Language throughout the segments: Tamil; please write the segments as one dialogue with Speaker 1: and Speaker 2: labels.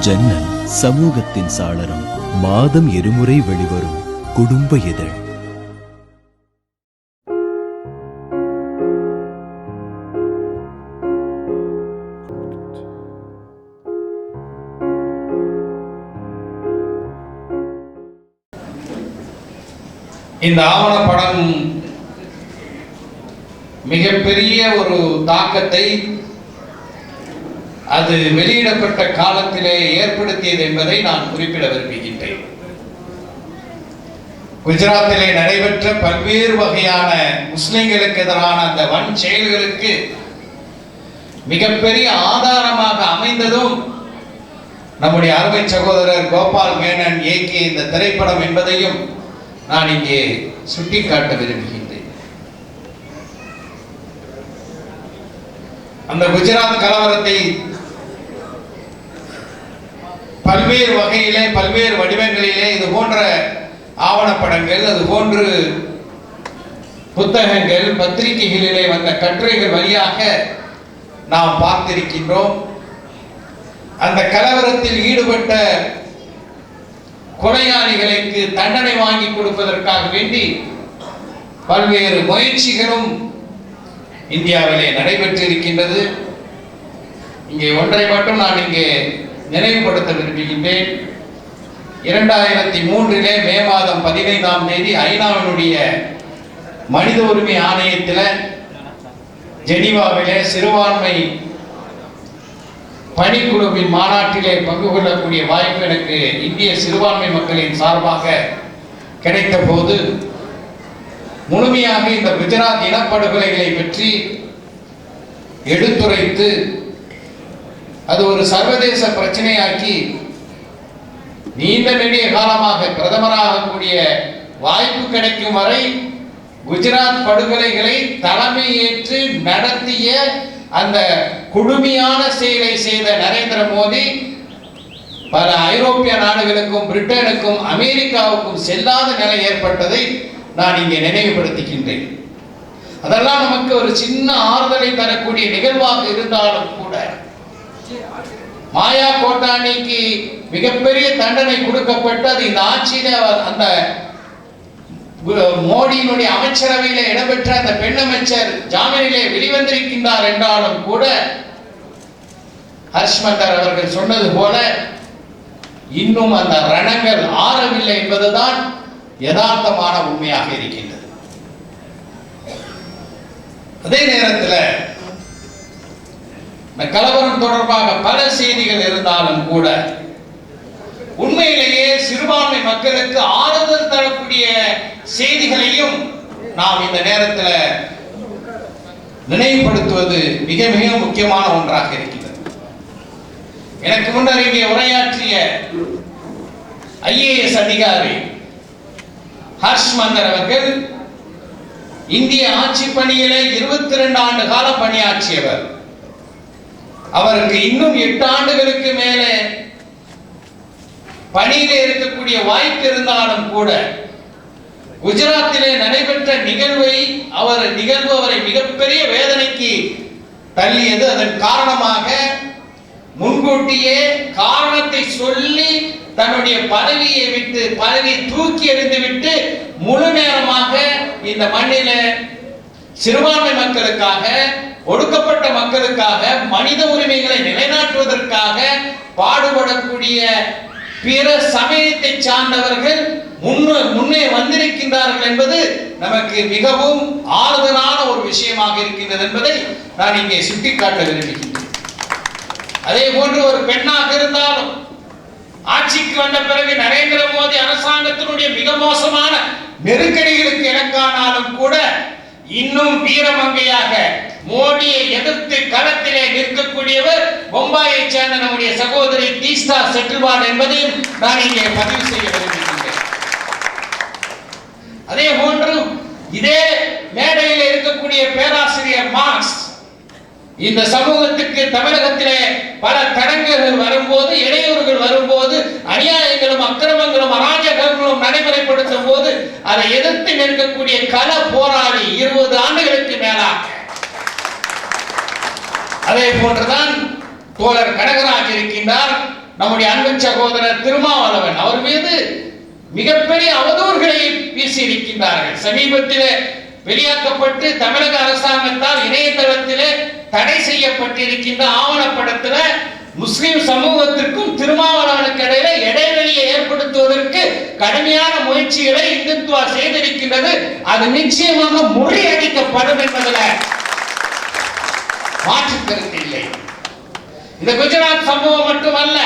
Speaker 1: ஜன்னல் சமூகத்தின் சாளரம். மாதம் இருமுறை வெளிவரும் குடும்ப இதழ்.
Speaker 2: இந்த ஆவணப்படம் மிகப்பெரிய ஒரு தாக்கத்தை அது வெளியிடப்பட்ட காலத்திலே ஏற்படுத்தியது என்பதை நான் குறிப்பிட விரும்புகின்றேன். குஜராத்திலே நடைபெற்ற பல்வேறு வகையான முஸ்லிம்களுக்கு எதிரான அந்த வன் செயல்களுக்கு மிகப்பெரிய ஆதாரமாக அமைந்ததும் நம்முடைய அருமை சகோதரர் கோபால் மேனன் இயக்கிய இந்த திரைப்படம் என்பதையும் நான் இங்கே சுட்டிக்காட்ட விரும்புகின்றேன். அந்த குஜராத் கலவரத்தை பல்வேறு வகையிலே பல்வேறு வடிவங்களிலே இது போன்ற ஆவணப்படங்கள், அது போன்று புத்தகங்கள், பத்திரிகைகளிலே வந்த கட்டுரைகள் வழியாக நாம் பார்த்திருக்கின்றோம். அந்த கலவரத்தில் ஈடுபட்ட கொலையாளிகளுக்கு தண்டனை வாங்கி கொடுப்பதற்காக வேண்டி பல்வேறு முயற்சிகளும் இந்தியாவிலே நடைபெற்றிருக்கின்றது. இங்கே ஒன்றை மட்டும் நான் இங்கே நினைவுபடுத்த விரும்புகின்றேன். 2003 மே மாதம் 15ஆம் தேதி ஐநாவினுடைய மனித உரிமை ஆணையத்தில் ஜெனீவாவிலே சிறுபான்மை பணிக்குழுவின் மாநாட்டிலே பங்கு கொள்ளக்கூடிய வாய்ப்பு எனக்கு இந்திய சிறுபான்மை மக்களின் சார்பாக கிடைத்த போது முழுமையாக இந்த குஜராத் இனப்படுகொலைகளை பற்றி எடுத்துரைத்து அது ஒரு சர்வதேச பிரச்சனையாக்கி நீண்ட நெடிய காலமாக பிரதமராகக்கூடிய வாய்ப்பு கிடைக்கும் வரை குஜராத் படுகொலைகளை தலைமை ஏற்று நடத்திய அந்த கொடுமையான செயலை செய்த நரேந்திர மோடி பல ஐரோப்பிய நாடுகளுக்கும் பிரிட்டனுக்கும் அமெரிக்காவுக்கும் செல்லாத நிலை ஏற்பட்டதை நான் இங்கே நினைவுபடுத்துகின்றேன். அதெல்லாம் நமக்கு ஒரு சின்ன ஆறுதலை தரக்கூடிய நிகழ்வாக இருந்தாலும் கூட மாயா கோட்டானிக்கு மிகப்பெரிய தண்டனை கொடுக்கப்பட்டது இந்த ஆட்சியில அந்த மோடியினுடைய அமைச்சரவையில இடம்பெற்ற அந்த பெண் அமைச்சர் ஜாமீனிலே வெளிவந்திருக்கின்றார் என்றாலும் கூட ஹர்ஷ்மந்தர் அவர்கள் சொன்னது போல இன்னும் அந்த ரணங்கள் ஆறவில்லை என்பதுதான் யதார்த்தமான உண்மையாக இருக்கின்றது. அதே நேரத்தில் இந்த கலவரம் தொடர்பாக பல செய்திகள் இருந்தாலும் கூட உண்மையிலேயே சிறுபான்மை மக்களுக்கு ஆறுதல் தரக்கூடிய செய்திகளையும் நாம் இந்த நேரத்தில் நினைவுபடுத்துவது மிக மிக முக்கியமான ஒன்றாக இருக்கிறது. எனக்கு முன்னர் இங்கே உரையாற்றிய IAS அதிகாரி ஹர்ஷ்மந்தர் அவர்கள் இந்திய ஆட்சி பணியிலே 22 ஆண்டு காலம் பணியாற்றியவர். அவருக்கு இன்னும் 8 ஆண்டுகளுக்கு மேலே பணியிலே இருக்கக்கூடிய வாய்ப்பு இருந்தாலும் கூட குஜராத்திலே நடைபெற்ற நிகழ்வு அவரை மிகப்பெரிய வேதனைக்கு தள்ளியது. அதன் காரணமாக முன்கூட்டியே காரணத்தை சொல்லி தன்னுடைய பதவியை தூக்கி எறிந்துவிட்டு முழு நேரமாக இந்த மண்ணில சிறுபான்மை மக்களுக்காக, ஒடுக்கப்பட்ட மக்களுக்காக, மனித உரிமைகளை நிலைநாட்டுவதற்காக பாடுபடக்கூடிய பிற சமயத்தை சார்ந்தவர்கள் முன்னே வந்திருக்கின்றார்கள் என்பது நமக்கு மிகவும் ஆறுதலான ஒரு விஷயமாக இருக்கின்றது என்பதை நான் இங்கே சுட்டிக்காட்ட விரும்புகின்றேன். அதே போன்று ஒரு பெண்ணாக இருந்தாலும் ஆட்சிக்கு வந்த பிறகு நரேந்திர மோடி அரசாங்கத்தினுடைய மிக மோசமான நெருக்கடிகளுக்கு இலக்கானாலும் கூட இன்னும் வீரமங்கையாக மோடியை எதிர்த்து களத்திலே நிற்கக்கூடியவர் பொம்பாயை சேர்ந்த நம்முடைய சகோதரி தீஸ்தா செட்டில்வால் என்பதையும் நான் இங்கே பதிவு செய்ய விரும்புகின்றேன். அதே போன்று இதே மேடையில் இருக்கக்கூடிய பேராசிரியர் மார்க்ஸ் இந்த சமூகத்துக்கு தமிழகத்திலே பல தடங்கல்கள் வரும்போது, இடையூறுகள் வரும்போது, அநியாயங்களும் அக்கிரமங்களும் அராஜகங்களும் நடைமுறைப்படுத்தும் போது அதை எதிர்த்து நிற்கக்கூடிய கள போராளி 20 ஆண்டுகளுக்கு மேலாக. அதே போன்றுதான் தோழர் கனகராஜ் இருக்கின்றார், நம்முடைய அன்பு சகோதரர் திருமாவளவன் அவர் மீது மிகப்பெரிய அவதூறுகளை வீசி இருக்கின்றார்கள். சமீபத்தில் வெளியாக்கப்பட்டு தமிழக அரசாங்கத்தால் இணையதளத்தில் தடை செய்யப்பட்டிருக்கின்ற ஆவணப்படத்தில் முஸ்லிம் சமூகத்திற்கும் திருமாவளவனுக்கு இடையில இடைவெளியை ஏற்படுத்துவதற்கு கடுமையான முயற்சிகளை இந்துத்துவா செய்திருக்கின்றது. அது நிச்சயமாக முறியடிக்கப்படும் என்பதில் மாற்று கருத்து இல்லை. இந்த குஜராத் சம்பவம் மட்டுமல்ல,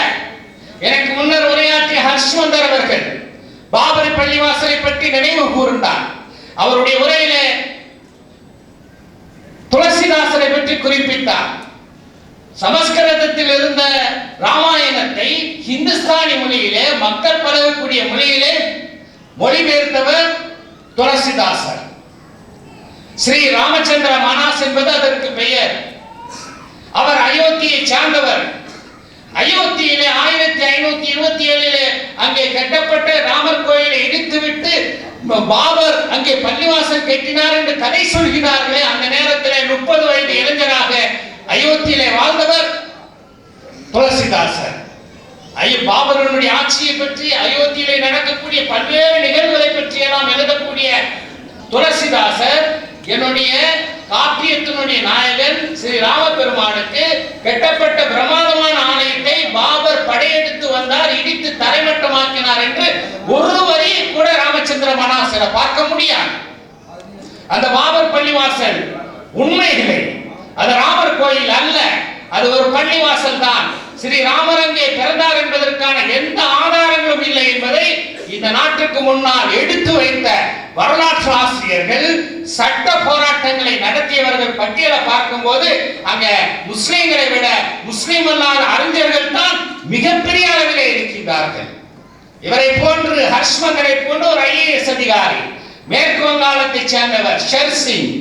Speaker 2: எனக்கு முன்னர் உரையாற்றிய ஹர்ஷ்வந்தர் அவர்கள் பாபரி பள்ளிவாசலை பற்றி நினைவு கூர்ந்தார். அவருடைய உரையிலே துளசிதாசரை பற்றி குறிப்பிட்டார். சமஸ்கிருதத்தில் இருந்த ராமாயணத்தை ஹிந்துஸ்தானி மொழியிலே, மக்கள் பழகக்கூடிய மொழியிலே மொழிபெயர்த்தவர் துளசிதாசர். ஸ்ரீ ராமச்சந்திர மனாஸ் என்பது அதற்கு பெயர். அவர் அயோத்தியை சார்ந்தவர். அயோத்தியிலே 1527 அங்கே கட்டப்பட்ட ராமர் கோயிலை இடித்துவிட்டு பாபர் அங்கே பள்ளிவாசல் கட்டினார் என்று கதை சொல்கிறார்களே, அந்த நேரத்தில் 30 வயது இளைஞராக அயோத்தியிலே வாழ்ந்தவர் துளசிதாசர். பாபரனுடைய ஆட்சியை பற்றி, அயோத்தியிலே நடக்கக்கூடிய பல்வேறு நிகழ்வுகளை பற்றி எல்லாம் எழுதக்கூடிய துளசிதாசர் என்னுடைய காப்பியத்தினுடைய நாயகன் ஸ்ரீ ராமபெருமானுக்கு கட்டப்பட்ட பிரமாதமான ஆலயத்தை பாபர் படையெடுத்து வந்தார், இடித்து தரைமட்டமாக்கினார் என்று ஒரு வரி கூட ராமச்சந்திர மனாசரை பார்க்க முடியாது. அந்த பாபர் பள்ளிவாசல் உண்மைகளை, அது ராமர் கோயில் அல்ல, அது ஒரு பள்ளிவாசல் தான். ஸ்ரீ ராமர் அங்கே பிறந்தார் என்பதற்கான எந்த ஆதாரங்களும் இல்லை என்பதை இந்த நாட்டுக்கு முன்னால் எடுத்து வைத்த வரலாற்று ஆசிரியர்கள், சட்ட போராட்டங்களை நடத்தியவர்கள் பட்டியலை பார்க்கும்போது அங்க முஸ்லிம்களை விட முஸ்லிம் அல்லாத அறிஞர்கள் தான் மிகப்பெரிய அளவிலே இருக்கின்றார்கள். இவரை போன்று ஹர்ஷ்வந்தரை போன்று ஒரு IAS அதிகாரி, மேற்கு வங்காளத்தை சேர்ந்தவர் ஷெர் சிங்,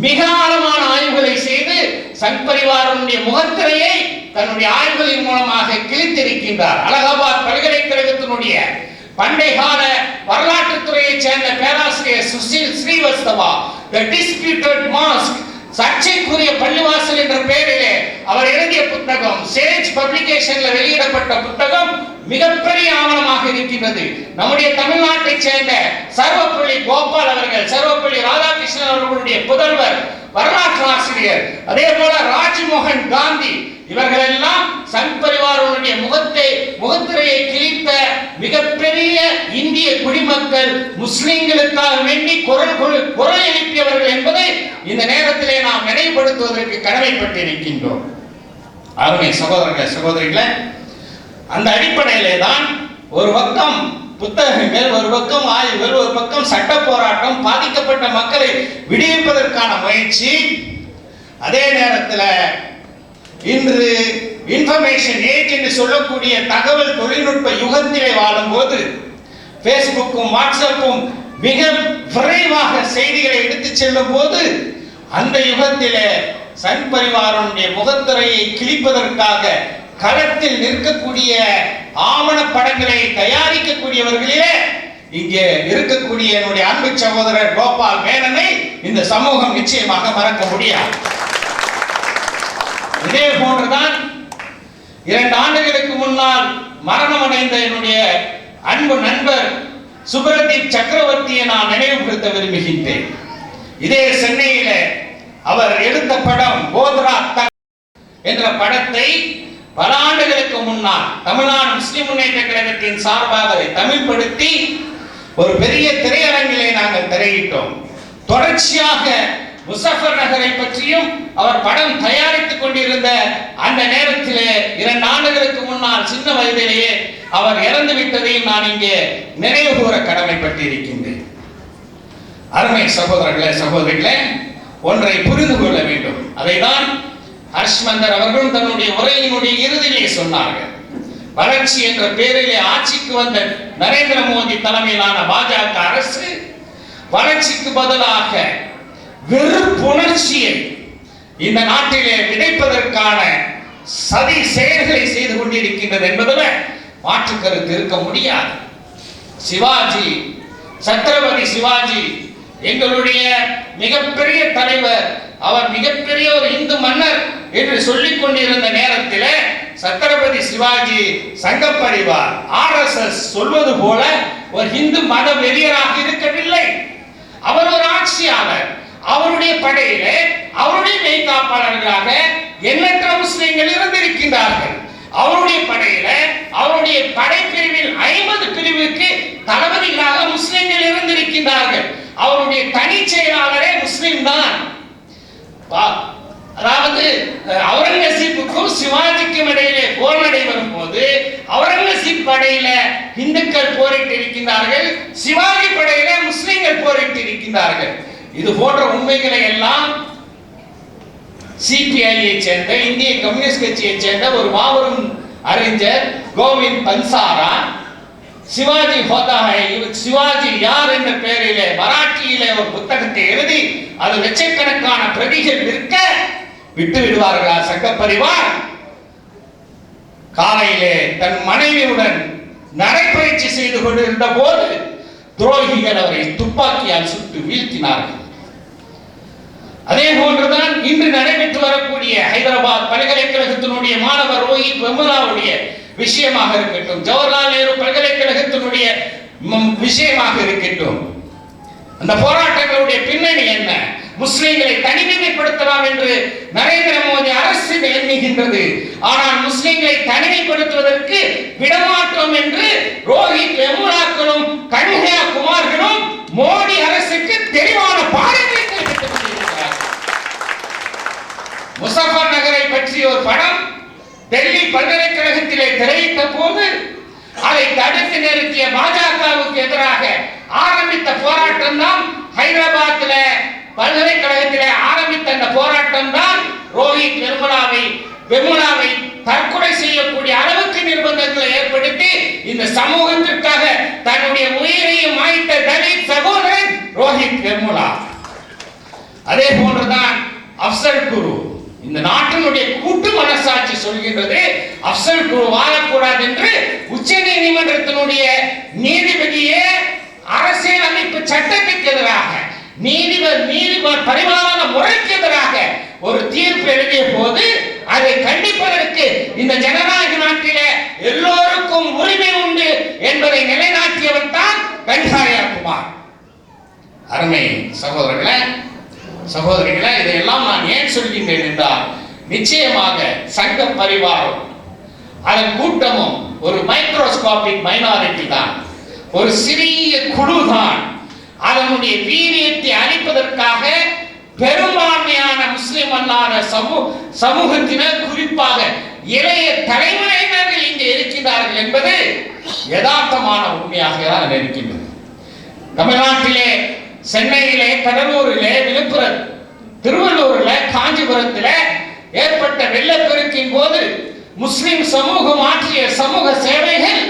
Speaker 2: மிக ஆழமான ஆய்வுகளை செய்து சங் பரிவாரனுடைய முகத்திரையை தன்னுடைய ஆய்வுகளின் மூலமாக கிழித்திருக்கின்றார். அலகாபாத் பல்கலைக்கழகத்தினுடைய பண்டை கால வரலாற்று துறையை சேர்ந்த பேராசிரியர் Susil Srivastava The Disputed Mosque, சர்ச்சைக்குரிய பள்ளிவாசல் என்ற பெயரிலே அவர் எழுதிய புத்தகம் சேஜ் பப்ளிகேஷன்ல வெளியிடப்பட்ட புத்தகம் மிகப்பெரிய ஆவணமாக இருக்கின்றது. நம்முடைய தமிழ்நாட்டை சேர்ந்த சர்வப்பள்ளி கோபால் அவர்கள், சர்வப்பள்ளி ராதாகிருஷ்ணன் அவர்களுடைய புதல்வர், வரலாற்று ஆசிரியர், அதே போல ராஜ்மோகன் காந்தி, இவர்கள் எல்லாம் சங் பரிவாரனுடைய முகத்திரையை கிழித்த மிகப்பெரிய இந்திய குடிமக்கள், முஸ்லிம்களுக்காக வேண்டி குரல் எழுப்பியவர்கள் என்பதை இந்த நேரத்திலே நாம் நினைவுபடுத்துவதற்கு கடமைப்பட்டிருக்கின்றோம். அருமை சகோதரர்களே, சகோதரிகளே, அந்த அடிப்படையிலே தான் ஒரு பக்கம் புத்தகங்கள், ஒரு பக்கம் ஆய்வுகள், ஒரு பக்கம் சட்ட போராட்டம், பாதிக்கப்பட்ட மக்களை விடுவிப்பதற்கான முயற்சி, அதே நேரத்தில் இன்று இன்ஃபர்மேஷன் ஏஜ் என்று சொல்லக்கூடிய தகவல் தொழில்நுட்ப யுகத்திலே வாழும்போது பேஸ்புக்கும் வாட்ஸ்அப்பும் மிக விரைவாக செய்திகளை எடுத்துச் செல்லும் போது அந்த யுகத்திலே சங் பரிவாரனுடைய முகத்திரையை கிழிப்பதற்காக களத்தில் நிற்கக்கூடிய ஆவண படங்களை தயாரிக்கக்கூடியவர்களிலே இங்கே இருக்கக்கூடிய என்னுடைய அன்பு சகோதரர் கோபால் மேனனை இந்த சமூகம் நிச்சயமாக மறக்க முடியாது. இதே போன்றுதான் 2 ஆண்டுகளுக்கு முன்னால் மரணமடைந்த என்னுடைய அன்பு நண்பர் சுப்ரதீப் சக்கரவர்த்தியை நான் நினைவுபடுத்த விரும்புகின்றேன். இதே சென்னையில அவர் எடுத்த படம் கோத்ரா என்ற படத்தை பல ஆண்டுகளுக்கு முன்னால் தமிழ்நாடு முஸ்லிம் முன்னேற்ற கழகத்தின் சார்பாக தமிழ்படுத்தி ஒரு பெரிய திரையரங்கிலே நாங்கள் திரையிட்டோம். தொடர்ச்சியாக முசஃபர் நகரை பற்றியும் அவர் படம் தயாரித்துக் கொண்டிருந்த அந்த நேரத்திலே 2 ஆண்டுகளுக்கு முன்னால் சின்ன வயதிலேயே அவர் இறந்து விட்டதையும் நான் இங்கே நினைவு கூற கடமைப்பட்டிருக்கின்றேன். அருமை சகோதரர்களே, சகோதரிகளே, ஒன்றை புரிந்து கொள்ள வேண்டும். அதைதான் ஹர்ஷ்மந்தர் அவர்களும் தன்னுடைய உரையினுடைய இறுதியிலே சொன்னார்கள். வளர்ச்சி என்ற பெயரிலே ஆட்சிக்கு வந்த நரேந்திர மோடி தலைமையிலான பாஜக அரசு வளர்ச்சிக்கு பதிலாக வெறுப்புணர்ச்சியை இந்த நாட்டிலே விதைப்பதற்கான சதி செயல்களை செய்து கொண்டிருக்கின்றது என்பதில் மாற்று கருத்து இருக்க முடியாது. சிவாஜி, சத்ரபதி சிவாஜி எங்களுடைய மிகப்பெரிய தலைவர், அவர் மிகப்பெரிய ஒரு இந்து மன்னர் என்று சொல்லிக் கொண்டிருந்த நேரத்தில் சத்ரபதி சிவாஜி சங்க பரிவார் RSS சொல்வது போல ஒரு இந்து மத வெறியராக இருக்கவில்லை. அவர் ஒரு ஆட்சியாளர். அவருடைய படையிலே அவருடைய மெய்காப்பாளர்களாக எண்ணற்ற முஸ்லிம்கள் இருந்திருக்கின்றார்கள். அவருடைய படையில அவருடைய படைப்பிரிவில் 50 பிரிவுக்கு தளபதிகளாக முஸ்லிம்கள் இருந்திருக்கின்றார்கள். அவருடைய தனி செயலாளரே முஸ்லிம் தான். அதாவது அவுரங்கசீப்புக்கும் சிவாஜிக்கும் இடையிலே போர் நடைபெறும் போது அவுரங்கசீப் படையில இந்துக்கள் போரிட்டு இருக்கின்றார்கள், சிவாஜி படையில முஸ்லிம்கள் போரிட்டு இருக்கின்றார்கள். இது போன்ற உண்மைகளை எல்லாம் சிபிஐயை சேர்ந்த இந்திய கம்யூனிஸ்ட் கட்சியை சேர்ந்த ஒரு மாபெரும் அறிஞர் கோவிந்த் பன்சாரா சிவாஜி ஹோதா ஹை, சிவாஜி யார் என்ற பெயரிலே மராட்டியிலே ஒரு புத்தகத்தை எழுதி அது லட்சக்கணக்கான பிரதிகள் விற்க விட்டு விடுவார்களா சங்க பரிவார்? காலையிலே தன் மனைவியுடன் நடைபயிற்சி செய்து கொண்டிருந்த போது துரோகிகள் அவரை துப்பாக்கியால் சுட்டு வீழ்த்தினார்கள். அதே போன்றுதான் இன்று நடைபெற்று வரக்கூடிய ஹைதராபாத் பல்கலைக்கழகத்தினுடைய மாணவர் ரோஹித் வெமுலாவுடைய விஷயமாக இருக்கட்டும், ஜவஹர்லால் நேரு பல்கலைக்கழகத்தினுடைய விஷயமாக இருக்கட்டும், அந்த போராட்டங்களுடைய பின்னணி என்ன? முஸ்லிம்களை தனிமைப்படுத்தலாம் என்று நரேந்திர மோடி அரசு எண்ணுகின்றது. ஆனால் முஸ்லிம்களை தனிமைப்படுத்துவதற்கு விடமாட்டோம் என்று ரோஹித் வெமுலாக்களும் கன்ஹையாகுமார்களும் மோடி அரசுக்கு தெளிவான பாடங்களை முசஃபர் நகரை பற்றி ஒரு படம் டெல்லி பல்கலைக்கழகத்திலே திரையிட்ட போது அதை தடுத்து நிறுத்திய பாஜகவுக்கு எதிராக ஆரம்பித்த போராட்டம் தான் ஹைதராபாத்தில் பல்கலைக்கழகத்திலே ஆரம்பித்த அந்த போராட்டம் தான் ரோஹித் வெமுலாவை தற்கொலை செய்யக்கூடிய அளவுக்கு நிர்பந்தங்களை ஏற்படுத்தி இந்த சமூகத்திற்காக தன்னுடைய உயிரையும் மாய்த்த தலித் சகோதரன் ரோஹித் வெமுலா. அதே போன்றுதான் அப்சல் குரு. இந்த நாட்டினுடைய கூட்டு மனசாட்சி சொல்கின்றது அப்சல் குரு வாழக்கூடாது என்று உச்ச நீதிமன்றத்தினுடைய நீதிபதியே அரசியல் அமைப்பு சட்டத்துக்கு எதிராக நீதிபதி பரிமாண முறைக்கு எதிராக ஒரு தீர்ப்பு எழுதிய போது அதை கண்டிப்பதற்கு இந்த ஜனநாயக நாட்டிலே எல்லோருக்கும் உரிமை உண்டு என்பதை நிலைநாட்டியவர் தான் கன்ஹையாகுமார். அருமை சகோதரிகளே, இதையெல்லாம் நான் ஏன் சொல்கின்றேன் என்றால் நிச்சயமாக சங்க பரிவாரம் அதன் கூட்டமும் ஒரு மைக்ரோஸ்கோபிக் மைனாரிட்டி தான், ஒரு சிறிய குழு தான். அதனுடைய வீரியத்தை அளிப்பதற்காக பெரும்பான்மையான முஸ்லிம் அல்லாத சமூகத்தினர், குறிப்பாக இளைய தலைமுறையினர்கள் இங்கே இருக்கின்றார்கள் என்பது யதார்த்தமான உண்மையாக தான் இருக்கின்றது. தமிழ்நாட்டிலே சென்னையிலே, கடலூரிலே, விழுப்புரம், திருவள்ளூரில், காஞ்சிபுரத்தில் ஏற்பட்ட வெள்ளப்பெருக்கின் போது முஸ்லிம் சமூகம் ஆற்றிய சமூக சேவைகள்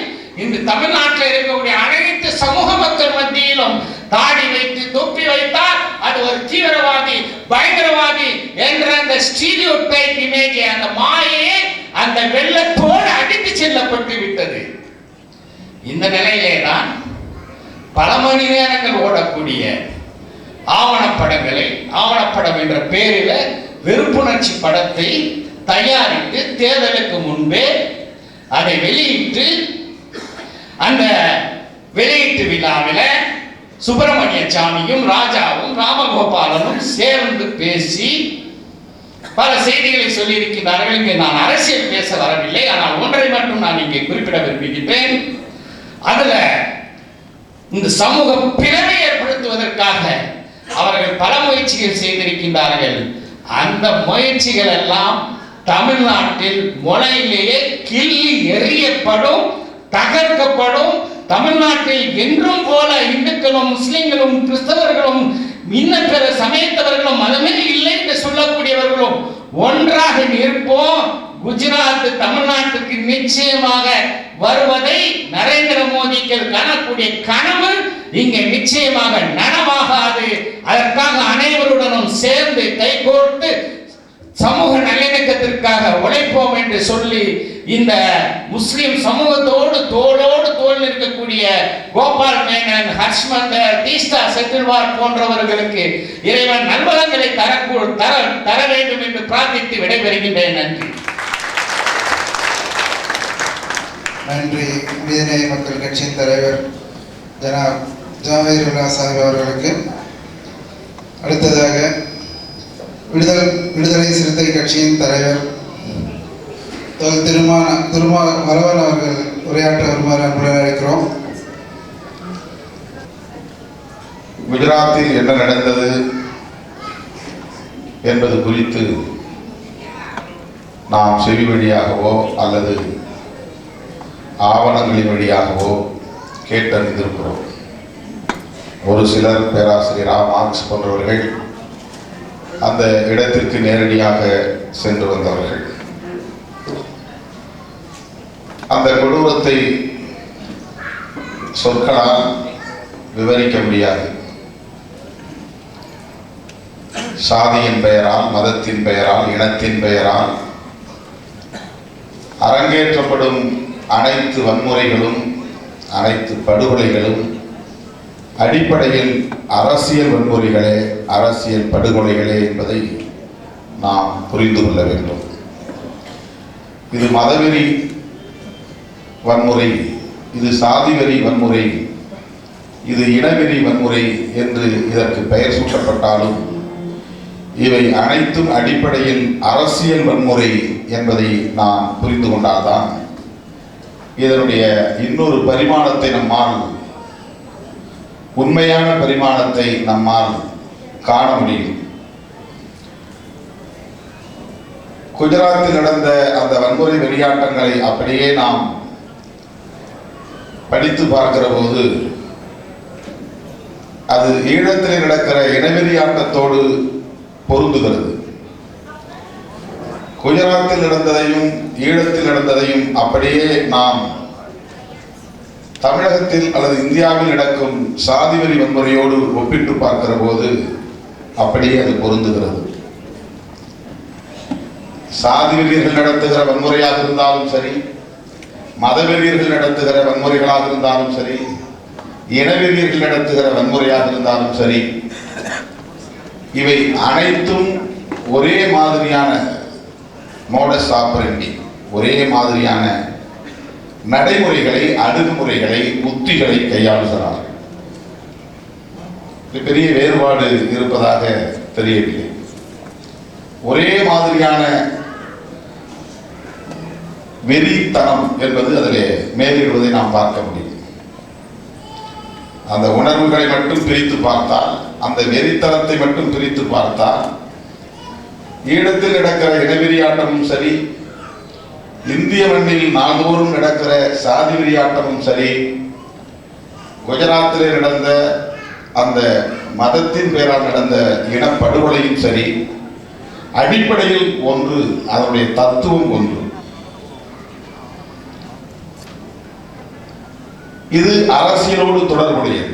Speaker 2: இன்று தமிழ்நாட்டில் இருக்கக்கூடிய அனைத்து சமூக மக்கள் மத்தியிலும் தாடி வைத்து தொப்பி வைத்தால் அது ஒரு தீவிரவாதி, பயங்கரவாதி என்ற அந்த ஸ்டீரியோடைப் இமேஜ், அந்த மாயையை அந்த வெள்ளத்தோடு அடித்து செல்லப்பட்டு விட்டது. இந்த நிலையிலே தான் பல மணி நேரங்கள் ஓடக்கூடிய ஆவணப்படம் என்ற பெயரில் வெறுப்புணர்ச்சி படத்தை தயாரித்து தேர்தலுக்கு முன்பே அதை வெளியிட்டு அந்த வெளியீட்டு விழாவில் சுப்பிரமணிய சாமியும் ராஜாவும் ராமகோபாலனும் சேர்ந்து பேசி பல செய்திகளை சொல்லியிருக்கிறார்கள். இங்கே நான் அரசியல் பேச வரவில்லை, ஆனால் ஒன்றை மட்டும் நான் இங்கே குறிப்பிட விரும்புகின்றேன். அதுல இந்த சமூக பிளவை ஏற்படுத்துவதற்காக அவர்கள் பல முயற்சிகள் செய்திருக்கின்றார்கள். அந்த முயற்சிகள் எல்லாம் தமிழ்நாட்டில் முளையிலேயே கிள்ளி எறியப்படும், தகர்க்கப்படும். தமிழ்நாட்டில் என்றும் போல இந்துக்களும் முஸ்லிம்களும் கிறிஸ்தவர்களும் இன்னும் பிற சமயத்தவர்களும் மதமே இல்லை என்று சொல்லக்கூடியவர்களும் ஒன்றாக நிற்போம். குஜராத் தமிழ்நாட்டுக்கு நிச்சயமாக வருவதை நரேந்திர மோடிக்கு காணக்கூடிய கனவு இங்கே நிச்சயமாக நனவாகாது. அதற்காக அனைவருடனும் சேர்ந்து கைகோர்த்து சமூக நல்லிணக்கத்திற்காக உழைப்போம் என்று சொல்லி இந்த முஸ்லிம் சமூகத்தோடு தோளோடு தோல் இருக்கக்கூடிய கோபால் மேனன், ஹர்ஷ்மந்தர், தீஸ்தா செட்டில்வார் போன்றவர்களுக்கு இறைவன் நல்வளங்களை தர வேண்டும் என்று பிரார்த்தித்து விடைபெறுகின்றேன். நன்றி.
Speaker 3: நன்றி. நீதிநேய மக்கள் கட்சியின் தலைவர் ஜனாப் ஜாவேர் உல்லா சாஹிப் அவர்களுக்கு. அடுத்ததாக விடுதலை சிறுத்தை கட்சியின் தலைவர் திருமா வரவன் அவர்கள் உரையாற்ற வருமாறு அன்புடன் அழைக்கிறோம்.
Speaker 4: குஜராத்தில் என்ன நடந்தது என்பது குறித்து நாம் செவி வழியாகவோ அல்லது ஆவணங்களின் வழியாகவோ கேட்டறிந்திருக்கிறோம். ஒரு சிலர் பேராசிரியர் மார்க்ஸ் போன்றவர்கள் அந்த இடத்திற்கு நேரடியாக சென்று வந்தவர்கள். அந்த கொடூரத்தை சொற்களால் விவரிக்க முடியாது. சாதியின் பெயரால், மதத்தின் பெயரால், இனத்தின் பெயரால் அரங்கேற்றப்படும் அனைத்து வன்முறைகளும், அனைத்து படுகொலைகளும் அடிப்படையில் அரசியல் வன்முறைகளே, அரசியல் படுகொலைகளே என்பதை நாம் புரிந்து கொள்ள வேண்டும். இது மதவெறி வன்முறை, இது சாதிவெறி வன்முறை, இது இனவெறி வன்முறை என்று இதற்கு பெயர் சூட்டப்பட்டாலும் இவை அனைத்தும் அடிப்படையில் அரசியல் வன்முறை என்பதை நாம் புரிந்து கொண்டால்தான் இதனுடைய இன்னொரு பரிமாணத்தை நம்மால், உண்மையான பரிமாணத்தை நம்மால் காண முடியும். குஜராத்தில் நடந்த அந்த வன்முறை வெளியாட்டங்களை அப்படியே நாம் படித்து பார்க்கிற போது அது ஈழத்தில் நடக்கிற இனவெறியாட்டத்தோடு பொருந்துகிறது. குஜராத்தில் நடந்ததையும் ஈழத்தில் நடந்ததையும் அப்படியே நாம் தமிழகத்தில் அல்லது இந்தியாவில் நடக்கும் சாதிவெறி வன்முறையோடு ஒப்பிட்டு பார்க்கிற போது அப்படியே அது பொருந்துகிறது. சாதிவெறியர்கள் நடத்துகிற வன்முறையாக இருந்தாலும் சரி, மதவெறியர்கள் நடத்துகிற வன்முறைகளாக இருந்தாலும் சரி, இனவெறியர்கள் நடத்துகிற வன்முறையாக இருந்தாலும் சரி, இவை அனைத்தும் ஒரே மாதிரியான மோடஸ் ஆப்பரண்டி, ஒரே மாதிரியான நடைமுறைகளை, அணுகுமுறைகளை, உத்திகளை கையாளுகிறார்கள். பெரிய வேறுபாடு இருப்பதாக தெரியவில்லை. ஒரே மாதிரியான வெறித்தனம் என்பது அதிலே மேலிடுவதை நாம் பார்க்க முடியும். அந்த உணர்வுகளை மட்டும் பிரித்து பார்த்தால், அந்த வெறித்தனத்தை மட்டும் பிரித்து பார்த்தால், ஈழத்தில் நடக்கிற இனவெறியாட்டமும் சரி, இந்திய மண்ணில் நாள்தோறும் நடக்கிற சாதி வெறியாட்டமும் சரி, குஜராத்திலே நடந்த அந்த மதத்தின் பெயரால் நடந்த இனப்படுகொலையும் சரி, அடிப்படையில் ஒன்று, அதனுடைய தத்துவம் ஒன்று. இது அரசியலோடு தொடர்புடையது.